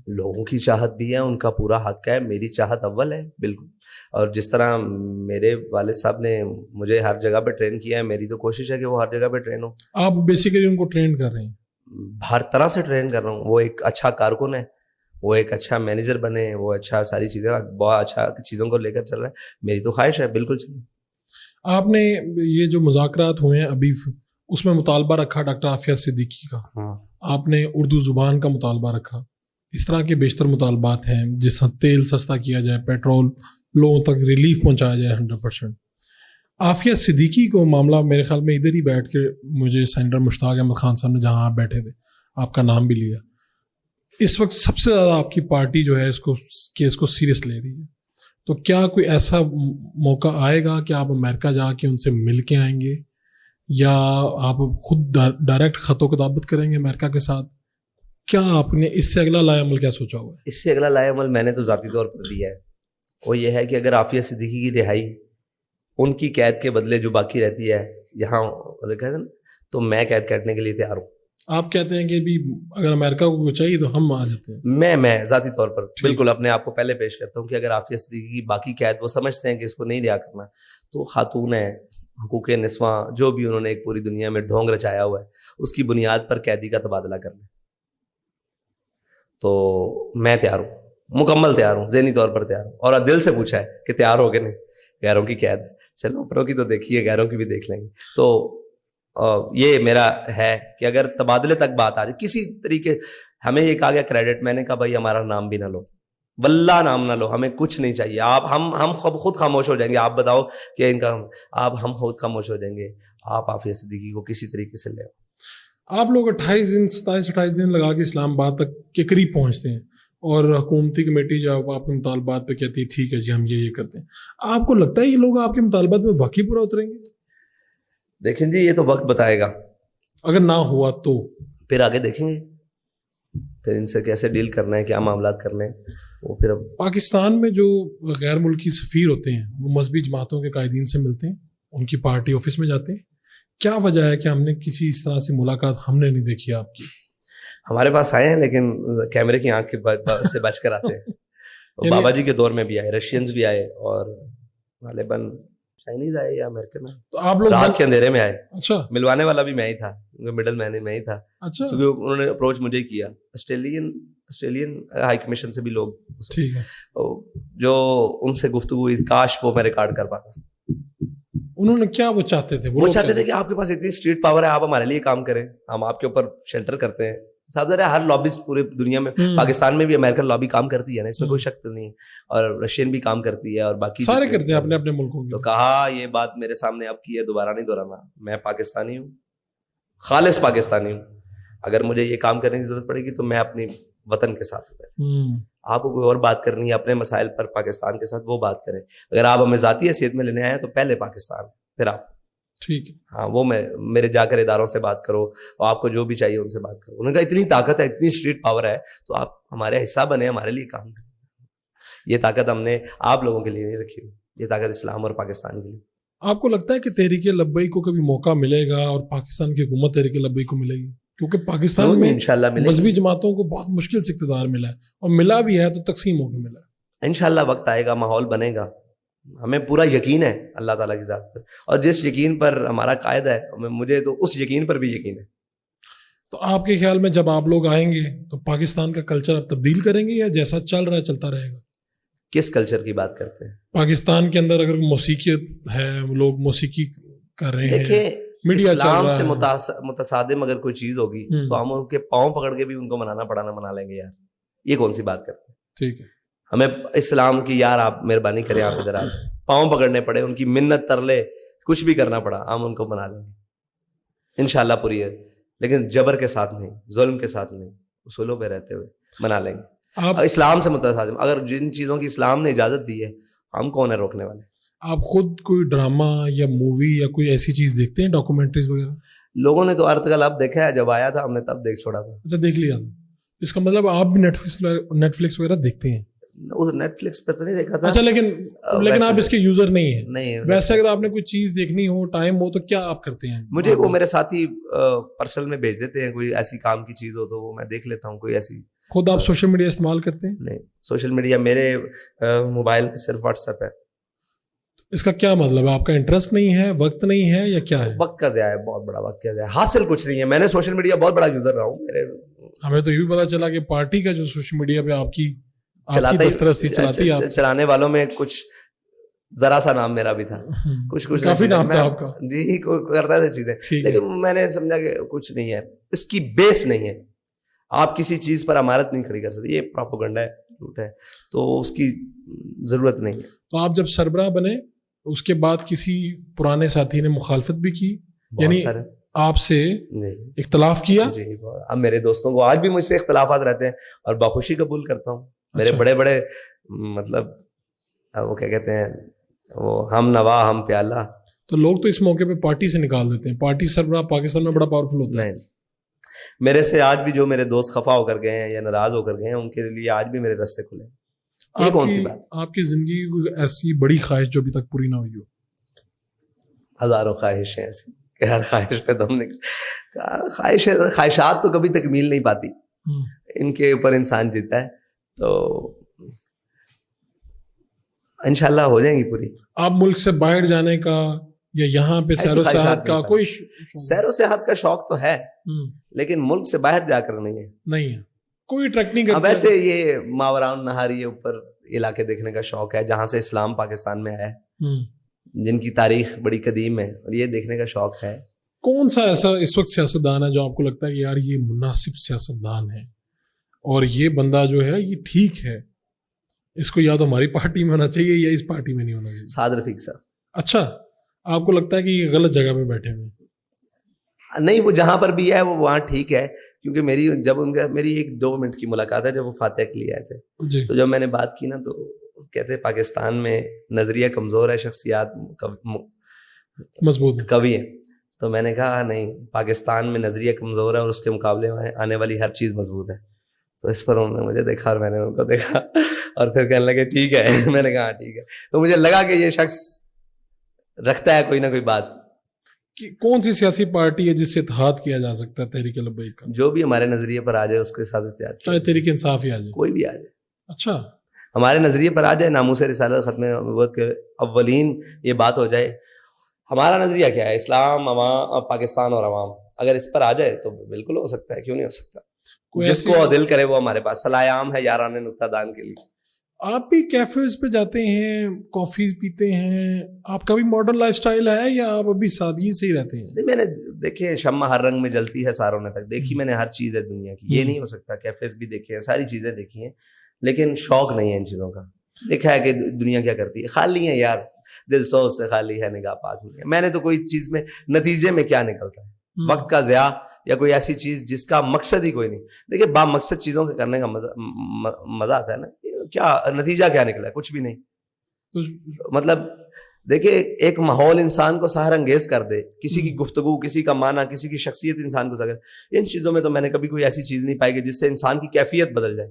لوگوں کی چاہت بھی ہے, ان کا پورا حق ہے. میری چاہت اول ہے بالکل. اور جس طرح میرے والد صاحب نے مجھے ہر جگہ پہ ٹرین کیا ہے, میری تو کوشش ہے کہ وہ ہر جگہ پہ ٹرین ہو. آپ بیسیکلی ان کو ٹرین کر رہے ہیں؟ ہر طرح سے ٹرین کر رہا ہوں. وہ ایک اچھا کارکن ہے, وہ ایک اچھا مینیجر بنے, وہ اچھا ساری چیزیں, بہت اچھا چیزوں کو لے کر چل رہا ہے. میری تو خواہش ہے بالکل چلے. آپ نے یہ جو مذاکرات ہوئے ہیں ابھی, اس میں مطالبہ رکھا ڈاکٹر عافیہ صدیقی کا, آپ نے اردو زبان کا مطالبہ رکھا. اس طرح کے بیشتر مطالبات ہیں, جس طرح تیل سستا کیا جائے, پیٹرول لوگوں تک ریلیف پہنچایا جائے 100%. عافیہ صدیقی کو معاملہ میرے خیال میں ادھر ہی بیٹھ کے مجھے سینیٹر مشتاق احمد خان صاحب نے, جہاں آپ بیٹھے تھے, آپ کا نام بھی لیا. اس وقت سب سے زیادہ آپ کی پارٹی جو ہے اس کو سیریس لے رہی ہے. تو کیا کوئی ایسا موقع آئے گا کہ آپ امریکہ جا کے ان سے مل کے آئیں گے, یا آپ خود ڈائریکٹ خط و کتابت کریں گے امریکہ کے ساتھ؟ کیا آپ نے اس سے اگلا لائے عمل کیا سوچا ہوا ہے؟ اس سے اگلا لائے عمل میں نے تو ذاتی طور پر دیا ہے. وہ یہ ہے کہ اگر عافیہ صدیقی کی رہائی, ان کی قید کے بدلے جو باقی رہتی ہے یہاں تو میں قید کاٹنے کے لیے تیار ہوں. آپ کہتے ہیں کہ بھی اگر امریکہ کو چاہیے تو ہم آ جاتے ہیں. میں ذاتی طور پر بالکل اپنے آپ کو پہلے پیش کرتا ہوں کہ اگر عافیہ صدیقی کی باقی قید وہ سمجھتے ہیں کہ اس کو نہیں رہا کرنا, تو خاتون ہے, حقوق نسواں, جو بھی انہوں نے ایک پوری دنیا میں ڈھونگ رچایا ہوا ہے, اس کی بنیاد پر قیدی کا تبادلہ کر لیں. تو میں تیار ہوں, مکمل تیار ہوں, ذہنی طور پر تیار ہوں. اور دل سے پوچھا ہے کہ تیار ہو گے نہیں, غیروں کی قید ہے, چلو اوپروں کی تو دیکھیے, غیروں کی بھی دیکھ لیں گے. تو یہ میرا ہے کہ اگر تبادلے تک بات آ جائے کسی طریقے, ہمیں یہ کہا گیا کریڈٹ, میں نے کہا بھائی ہمارا نام بھی نہ لو, واللہ نام نہ لو, ہمیں کچھ نہیں چاہیے. آپ ہم خود خاموش ہو جائیں گے. آپ بتاؤ کہ ان کا ہم خود خاموش ہو جائیں گے. آپ عافیہ صدیقی کو کسی طریقے سے لے. آپ لوگ 27-28 دن لگا کے اسلام آباد تک کے قریب پہنچتے ہیں, اور حکومتی کمیٹی جب آپ کے مطالبات پہ کہتی ہے ٹھیک ہے جی ہم یہ کرتے ہیں, آپ کو لگتا ہے یہ لوگ آپ کے مطالبات میں واقعی پورا اتریں گے؟ دیکھیں جی یہ تو وقت بتائے گا. اگر نہ ہوا تو پھر آگے دیکھیں گے, پھر ان سے کیسے ڈیل کرنا ہے, کیا معاملات کرنے ہیں وہ. پھر پاکستان میں جو غیر ملکی سفیر ہوتے ہیں وہ مذہبی جماعتوں کے قائدین سے ملتے ہیں, ان کی پارٹی آفس میں جاتے ہیں, کیا وجہ ہے کہ ہم نے کسی اس طرح سے ملاقات ہم نے نہیں دیکھی آپ کی؟ ہمارے پاس آئے ہیں لیکن کیمرے کی آنکھ سے بچ کر آتے ہیں. بابا جی کے دور میں بھی آئے, رشینز بھی آئے, اور غالباً چائنیز آئے یا امریکن آئے. تو آپ لوگ رات کے اندھیرے میں آئے. اچھا ملوانے والا بھی میں ہی تھا, مڈل مین میں ہی تھا, اچھا کیونکہ انہوں نے اپروچ مجھے کیا. آسٹریلین ہائی کمیشن سے بھی لوگ, ٹھیک ہے, جو ان سے گفتگو ہوئی, کاش وہ میں ریکارڈ کر پاتا. انہوں نے کیا وہ چاہتے تھے؟ وہ چاہتے تھے کہ آپ کے پاس اتنی اسٹریٹ پاور ہے, آپ ہمارے لیے کام کریں, ہم آپ کے اوپر شیلٹر کرتے ہیں. صاحب ذرا ہر لابیز پورے دنیا میں, پاکستان میں بھی امریکن لابی کام کرتی ہے نا, اس میں کوئی شک نہیں, اور رشین بھی کام کرتی ہے, اور باقی سارے کرتے ہیں اپنے اپنے ملکوں تو کہا یہ بات میرے سامنے اب کی ہے, دوبارہ نہیں دہرانا. میں پاکستانی ہوں, خالص پاکستانی ہوں. اگر مجھے یہ کام کرنے کی ضرورت پڑے گی تو میں اپنی وطن کے ساتھ ہوں. آپ کو کوئی اور بات کرنی ہے اپنے مسائل پر پاکستان کے ساتھ, وہ بات کریں. اگر آپ ہمیں ذاتی حیثیت میں لینے آئے تو پہلے پاکستان, پھر آپ. ٹھیک ہے, ہاں, وہ میں میرے جا کر اداروں سے بات کرو, اور آپ کو جو بھی چاہیے ان سے بات کرو. انہوں نے کہا اتنی طاقت ہے, اتنی اسٹریٹ پاور ہے, تو آپ ہمارے حصہ بنے, ہمارے لیے کام کریں. یہ طاقت ہم نے آپ لوگوں کے لیے نہیں رکھی ہوئی, یہ طاقت اسلام اور پاکستان کے لیے. آپ کو لگتا ہے کہ تحریک لبیک کو کبھی موقع ملے گا اور پاکستان کی حکومت تحریک لبیک کو ملے گی؟ کیونکہ پاکستان میں انشاءاللہ مذہبی جماعتوں کو بہت مشکل سے اقتدار ملا ہے, اور ملا بھی ہے تو تقسیم ہو کے ملا ہے. انشاءاللہ وقت آئے گا, ماحول بنے گا. ہمیں پورا یقین ہے اللہ تعالیٰ کی ذات پر, اور جس یقین پر ہمارا قائد ہے, مجھے تو اس یقین پر بھی یقین ہے. تو آپ کے خیال میں جب آپ لوگ آئیں گے تو پاکستان کا کلچر آپ تبدیل کریں گے, یا جیسا چل رہا ہے چلتا رہے گا؟ کس کلچر کی بات کرتے ہیں؟ پاکستان کے اندر اگر موسیقی ہے, لوگ موسیقی کر رہے ہیں, دیکھیں میڈیا اسلام سے متصادم اگر کوئی چیز ہوگی تو ہم ان کے پاؤں پکڑ کے بھی ان کو منانا پڑانا منا لیں گے یار. یہ کون سی بات کرتے ہیں؟ ٹھیک ہے, ہمیں اسلام کی یار آپ مہربانی کریں, آپ ادھر آ جائیں, پاؤں پکڑنے پڑے, ان کی منت ترلے کچھ بھی کرنا پڑا, ہم ان کو منا لیں گے انشاءاللہ پوری ہے, لیکن جبر کے ساتھ نہیں, ظلم کے ساتھ نہیں, اصولوں پہ رہتے ہوئے منا لیں گے. اسلام سے متصادم اگر جن چیزوں کی اسلام نے اجازت دی ہے, ہم کون ہے روکنے والے؟ آپ خود کوئی ڈرامہ یا مووی یا کوئی ایسی چیز دیکھتے ہیں, ڈاکومنٹریز وغیرہ؟ لوگوں نے تو ارطغرل اب دیکھا ہے, جب آیا تھا ہم نے تب دیکھ چھوڑا تھا. اچھا, دیکھ لیا. اس کا مطلب آپ بھی نیٹ فلکس وغیرہ دیکھتے ہیں؟ نیٹ فلکس پہ تو نہیں دیکھا تھا. اچھا, لیکن آپ اس کے یوزر نہیں ہیں؟ نہیں. ویسے اگر آپ نے کوئی چیز دیکھنی ہو, ٹائم ہو, تو کیا آپ کرتے ہیں؟ مجھے وہ میرے ساتھی پرسنل میں بھیج دیتے ہیں, کوئی ایسی کام کی چیز ہو تو وہ میں دیکھ لیتا ہوں. کوئی ایسی. خود آپ سوشل میڈیا استعمال کرتے ہیں؟ نہیں, سوشل میڈیا میرے موبائل پہ صرف واٹس ایپ ہے. اس کا کیا مطلب ہے؟ آپ کا انٹرسٹ نہیں ہے, وقت نہیں ہے, یا کیا ہے؟ وقت کا ضیاع ہے, بہت بڑا وقت کا ضیاع. حاصل کچھ نہیں ہے. میں نے سوشل میڈیا بہت بڑا یوزر رہا ہوں. ہمیں تو یہ بھی پتا چلا کہ پارٹی کا جو سوشل میڈیا پہ آپ کی چلانے والوں میں کچھ ذرا سا نام میرا بھی تھا, کچھ کافی نام تھا آپ کا. جی, کرتا تھا چیزیں, لیکن میں نے سمجھا کہ کچھ نہیں ہے, اس کی بیس نہیں ہے. آپ کسی چیز پر امارت نہیں کھڑی کر سکتے, یہ پروپیگنڈا ہے, جھوٹ ہے, تو اس کی ضرورت نہیں ہے. تو آپ جب سربراہ بنے اس کے بعد کسی پرانے ساتھی نے مخالفت بھی کی, یعنی آپ سے اختلاف کیا؟ جی, اب میرے دوستوں کو آج بھی مجھ سے اختلافات رہتے ہیں, اور بخوشی قبول کرتا ہوں. میرے بڑے بڑے مطلب وہ کیا کہتے ہیں, وہ ہم نوا ہم پیالہ. تو لوگ تو اس موقع پہ پارٹی سے نکال دیتے ہیں. پارٹی سربراہ پاکستان میں بڑا پاورفل ہوتا ہے. نہیں, میرے سے آج بھی جو میرے دوست خفا ہو کر گئے ہیں یا ناراض ہو کر گئے ہیں, ان کے لیے آج بھی میرے راستے کھلے ہیں. یہ کون سی بات؟ آپ کی زندگی کی ایسی بڑی خواہش جو ابھی تک پوری نہ ہوئی ہو؟ ہزاروں خواہشیں ایسی کہ ہر خواہش پہ دم خواہشات تو کبھی تکمیل نہیں پاتی, ان کے اوپر انسان جیتا ہے, تو انشاءاللہ ہو جائیں گی پوری. آپ ملک سے باہر جانے کا یا یہاں پہ سیر و سیاحت کا کوئی سیر و سیاحت کا شوق تو ہے, لیکن ملک سے باہر جا کر نہیں ہے. کوئی ٹریک نہیں کرتا. ویسے یہ ماوران نہاری یہ اوپر علاقے دیکھنے کا شوق ہے, جہاں سے اسلام پاکستان میں آیا ہے, جن کی تاریخ بڑی قدیم ہے, اور یہ دیکھنے کا شوق ہے. کون سا ایسا اس وقت سیاستدان ہے جو آپ کو لگتا ہے کہ یار یہ مناسب سیاستدان ہے, اور یہ بندہ جو ہے یہ ٹھیک ہے, اس کو یا تو ہماری پارٹی میں ہونا چاہیے یا اس پارٹی میں نہیں ہونا چاہیے؟ سعد رفیق صاحب. اچھا, آپ کو لگتا ہے کہ یہ غلط جگہ پہ بیٹھے ہوئے؟ نہیں, وہ جہاں پر بھی ہے وہ وہاں ٹھیک ہے, کیونکہ میری 1-2 منٹ کی ملاقات ہے جب وہ فاتح کے لیے آئے تھے. تو جب میں نے بات کی نا, تو کہتے پاکستان میں نظریہ کمزور ہے, شخصیات مضبوط قوی ہے. تو میں نے کہا نہیں, پاکستان میں نظریہ کمزور ہے اور اس کے مقابلے میں آنے والی ہر چیز مضبوط ہے. تو اس پر انہوں نے مجھے دیکھا اور میں نے ان کو دیکھا, اور پھر کہنے لگے ٹھیک ہے. میں نے کہا ٹھیک ہے. تو مجھے لگا کہ یہ شخص رکھتا ہے کوئی نہ کوئی بات. کہ کون سی سیاسی پارٹی ہے جس سے اتحاد کیا جا سکتا ہے تحریک لبیک کا؟ جو بھی ہمارے نظریے پر آ جائے اس کے ساتھ اتحاد کیا چاہے جائے. تحریک انصاف ہی آ جائے. کوئی بھی آ جائے. اچھا, ہمارے نظریے پر آ جائے, ناموس رسالت, ختم نبوت کے اولین یہ بات ہو جائے. ہمارا نظریہ کیا ہے؟ اسلام, عوام, پاکستان اور عوام. اگر اس پر آ جائے تو بالکل ہو سکتا ہے, کیوں نہیں ہو سکتا. جس کو دل کرے وہ ہمارے پاس صلاح عام ہے یاران نکتہ دان کے لیے. آپ بھی کیفیز پہ جاتے ہیں, کافی پیتے ہیں, آپ کا بھی ماڈرن لائف سٹائل ہے یا آپ ابھی سادگی سے ہی رہتے ہیں؟ میں نے دیکھے شمع ہر رنگ میں جلتی ہے ساروں نے تک دیکھی, میں نے ہر چیز ہے دنیا کی. یہ نہیں ہو سکتا. کیفیز بھی دیکھے ہیں, ساری چیزیں دیکھی ہیں, لیکن شوق نہیں ہے ان چیزوں کا. دیکھا ہے کہ دنیا کیا کرتی ہے, خالی ہے یار, دل سوز سے خالی ہے, نگاہ پاک نہیں ہے. میں نے تو کوئی چیز میں نتیجے میں کیا نکلتا ہے, وقت کا ضیاع یا کوئی ایسی چیز جس کا مقصد ہی کوئی نہیں. دیکھیے با مقصد چیزوں کے کرنے کا مزہ آتا ہے نا. کیا نتیجہ کیا نکلا ہے؟ کچھ بھی نہیں. مطلب دیکھیے ایک ماحول انسان کو سحر انگیز کر دے, کسی کی گفتگو, کسی کا معنی, کسی کی شخصیت انسان کو سکے. ان چیزوں میں تو میں نے کبھی کوئی ایسی چیز نہیں پائی کہ جس سے انسان کی کیفیت بدل جائے.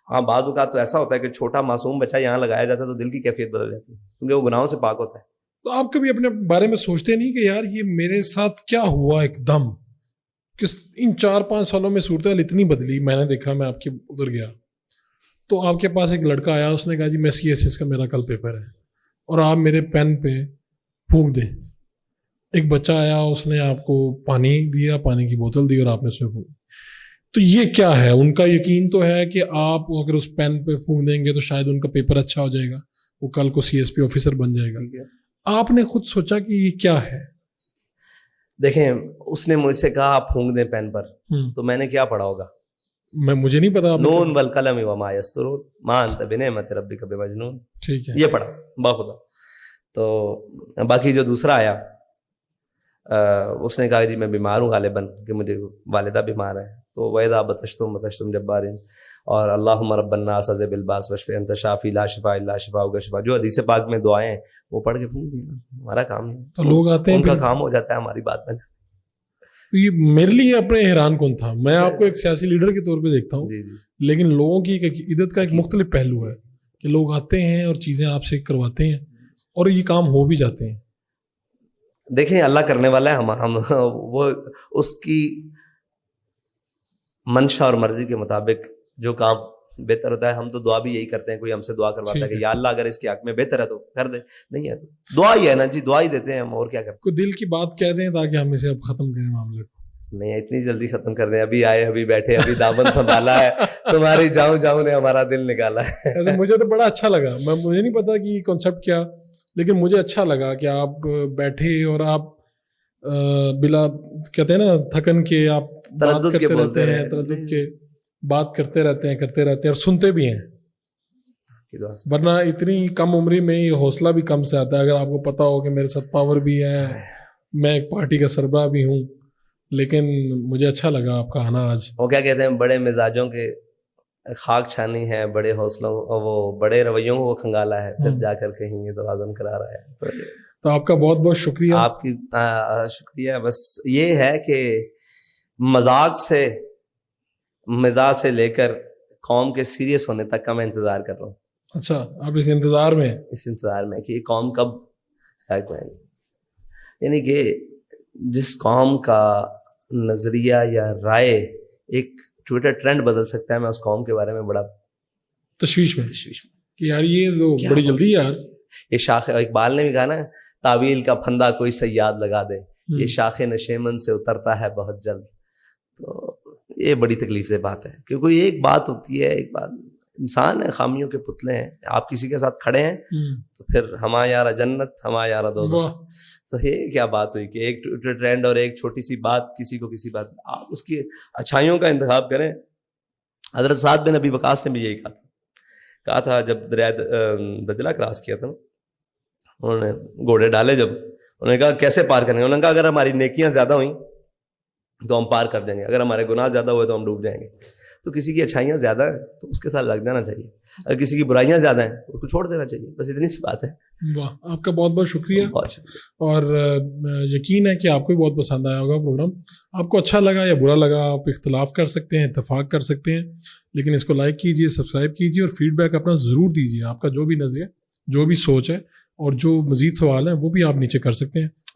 ہاں بعض اوقات تو ایسا ہوتا ہے کہ چھوٹا معصوم بچہ یہاں لگایا جاتا ہے تو دل کی کیفیت بدل جاتی ہے, کیونکہ وہ گناہوں سے پاک ہوتا ہے. تو آپ کبھی اپنے بارے میں سوچتے نہیں کہ یار یہ میرے ساتھ کیا ہوا ایک دم, کہ ان 4-5 سالوں میں صورتحال اتنی بدلی. میں نے دیکھا, میں آپ کے ادھر گیا تو آپ کے پاس ایک لڑکا آیا, اس نے کہا جی میں CSS کا میرا کل پیپر ہے اور آپ میرے پین پہ پھونک دیں. ایک بچہ آیا, اس نے آپ کو پانی دیا, پانی کی بوتل دی اور آپ نے اس میں پھونک. تو یہ کیا ہے؟ ان کا یقین تو ہے کہ آپ اگر اس پین پہ پھونک دیں گے تو شاید ان کا پیپر اچھا ہو جائے گا, وہ کل کو CSP آفیسر بن جائے گا. آپ نے خود سوچا کہ یہ کیا ہے؟ دیکھیں اس نے مجھ سے کہا آپ پھونک دیں پین پر, تو میں نے کیا پڑھا ہوگا؟ مجھے نہیں پتا. نون والقلم وما یسطرون ما انت بنعمت ربک بمجنون. ٹھیک ہے, یہ پڑھا باخدا. تو باقی جو دوسرا آیا اس نے کہا جی میں بیمار ہوں غالباً, کہ مجھے والدہ بیمار ہے. تو وَإِذَا بَطَشْتُم جَبَّارِينَ اور اللہم رب الناس اذهب الباس واشف انت شافی لا شفاء الا شفاءک شفاء, جو حدیث پاک میں دعائیں ہیں وہ پڑھ کے پھونک دینا. ہمارا کام نہیں. تو لوگ آتے ہیں, ان کا کام ہو جاتا ہے, ہماری بات بن. یہ میرے لیے اپنے حیران کن تھا. میں آپ کو ایک سیاسی لیڈر کے طور پہ دیکھتا ہوں, لیکن لوگوں کی عقیدت کا ایک مختلف پہلو ہے کہ لوگ آتے ہیں اور چیزیں آپ سے کرواتے ہیں اور یہ کام ہو بھی جاتے ہیں. دیکھیں اللہ کرنے والا ہے, ہم وہ اس کی منشا اور مرضی کے مطابق جو کام بہتر ہوتا ہے. ہم تو دعا بھی یہی کرتے ہیں, کوئی ہم سے دعا کرواتا ہے کہ یا اللہ اگر اس کے حق میں بہتر ہے تو کر دے, نہیں ہے تو دعا ہی ہے نا جی, دعا ہی دیتے ہیں ہم, اور کیا کرتے ہیں. کوئی دل کی بات کہہ دیں تاکہ ہم اسے اب ختم کریں معاملے کو. نہیں اتنی جلدی ختم کر دیں, ابھی آئے, ابھی بیٹھے, ابھی دامن سنبھالا ہے, تمہاری جاؤں نے ہمارا دل نکالا ہے. مجھے تو بڑا اچھا لگا. مجھے نہیں پتا کہ کانسیپٹ کیا, لیکن مجھے اچھا لگا کہ آپ بیٹھے اور آپ بلا کہتے ہیں نا تھکن کے آپ بات کرتے رہتے ہیں, تردد کے بات کرتے رہتے ہیں اور سنتے بھی ہیں. ورنہ اتنی کم عمری میں یہ حوصلہ بھی کم سے آتا ہے. اگر آپ کو پتا ہو کہ میرے ساتھ پاور بھی ہے, میں ایک پارٹی کا سربراہ بھی ہوں, لیکن مجھے اچھا لگا آپ کا آنا آج. وہ کیا کہتے ہیں, بڑے مزاجوں کے خاک چھانی ہے, بڑے حوصلوں وہ بڑے رویوں کو کھنگالا ہے, پھر جا کر کہیں یہ تو آزم کرا رہا ہے. تو آپ کا بہت بہت شکریہ. آپ کی شکریہ. بس یہ ہے کہ مذاق سے مزاج سے لے کر قوم کے سیریس ہونے تک کا میں انتظار کر رہا ہوں. اچھا, آپ اس انتظار میں کہ یہ قوم کب, یعنی کہ جس قوم کا نظریہ یا رائے ایک ٹویٹر ٹرینڈ بدل سکتا ہے, میں اس قوم کے بارے میں بڑا تشویش میں کہ یار یہ تو بڑی جلدی یار. یہ شاخ, اقبال نے بھی کہا نا, تعویل کا پھندا کوئی صیاد لگا دے, یہ شاخ نشیمن سے اترتا ہے بہت جلد. تو یہ بڑی تکلیف دہ بات ہے, کیونکہ ایک بات ہوتی ہے, ایک بات, انسان ہے, خامیوں کے پتلے ہیں. آپ کسی کے ساتھ کھڑے ہیں تو پھر ہما یارا جنت ہما یارا دوزخ. تو یہ کیا بات ہوئی کہ ایک ٹرینڈ اور ایک چھوٹی سی بات کسی کو کسی بات, آپ اس کی اچھائیوں کا انتخاب کریں. حضرت سعد بن ابی وقاص نے بھی یہی کہا تھا جب دریائے دجلہ کراس کیا تھا, انہوں نے گھوڑے ڈالے, جب انہوں نے کہا کیسے پار کریں گے, انہوں نے کہا اگر ہماری نیکیاں زیادہ ہوئیں تو ہم پار کر دیں گے, اگر ہمارے گناہ زیادہ ہوئے تو ہم ڈوب جائیں گے. تو کسی کی اچھائیاں زیادہ ہیں تو اس کے ساتھ لگ جانا چاہیے, اگر کسی کی برائیاں زیادہ ہیں اس کو چھوڑ دینا چاہیے. بس اتنی سی بات ہے. واہ, آپ کا بہت بہت شکریہ. اور یقین ہے کہ آپ کو بھی بہت پسند آیا ہوگا پروگرام. آپ کو اچھا لگا یا برا لگا, آپ اختلاف کر سکتے ہیں, اتفاق کر سکتے ہیں, لیکن اس کو لائک کیجیے, سبسکرائب کیجیے اور فیڈ بیک اپنا ضرور دیجیے. آپ کا جو بھی نظریہ, جو بھی سوچ ہے اور جو مزید سوال ہیں وہ بھی آپ نیچے کر سکتے ہیں.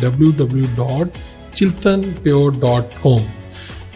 www.chiltanpure.com।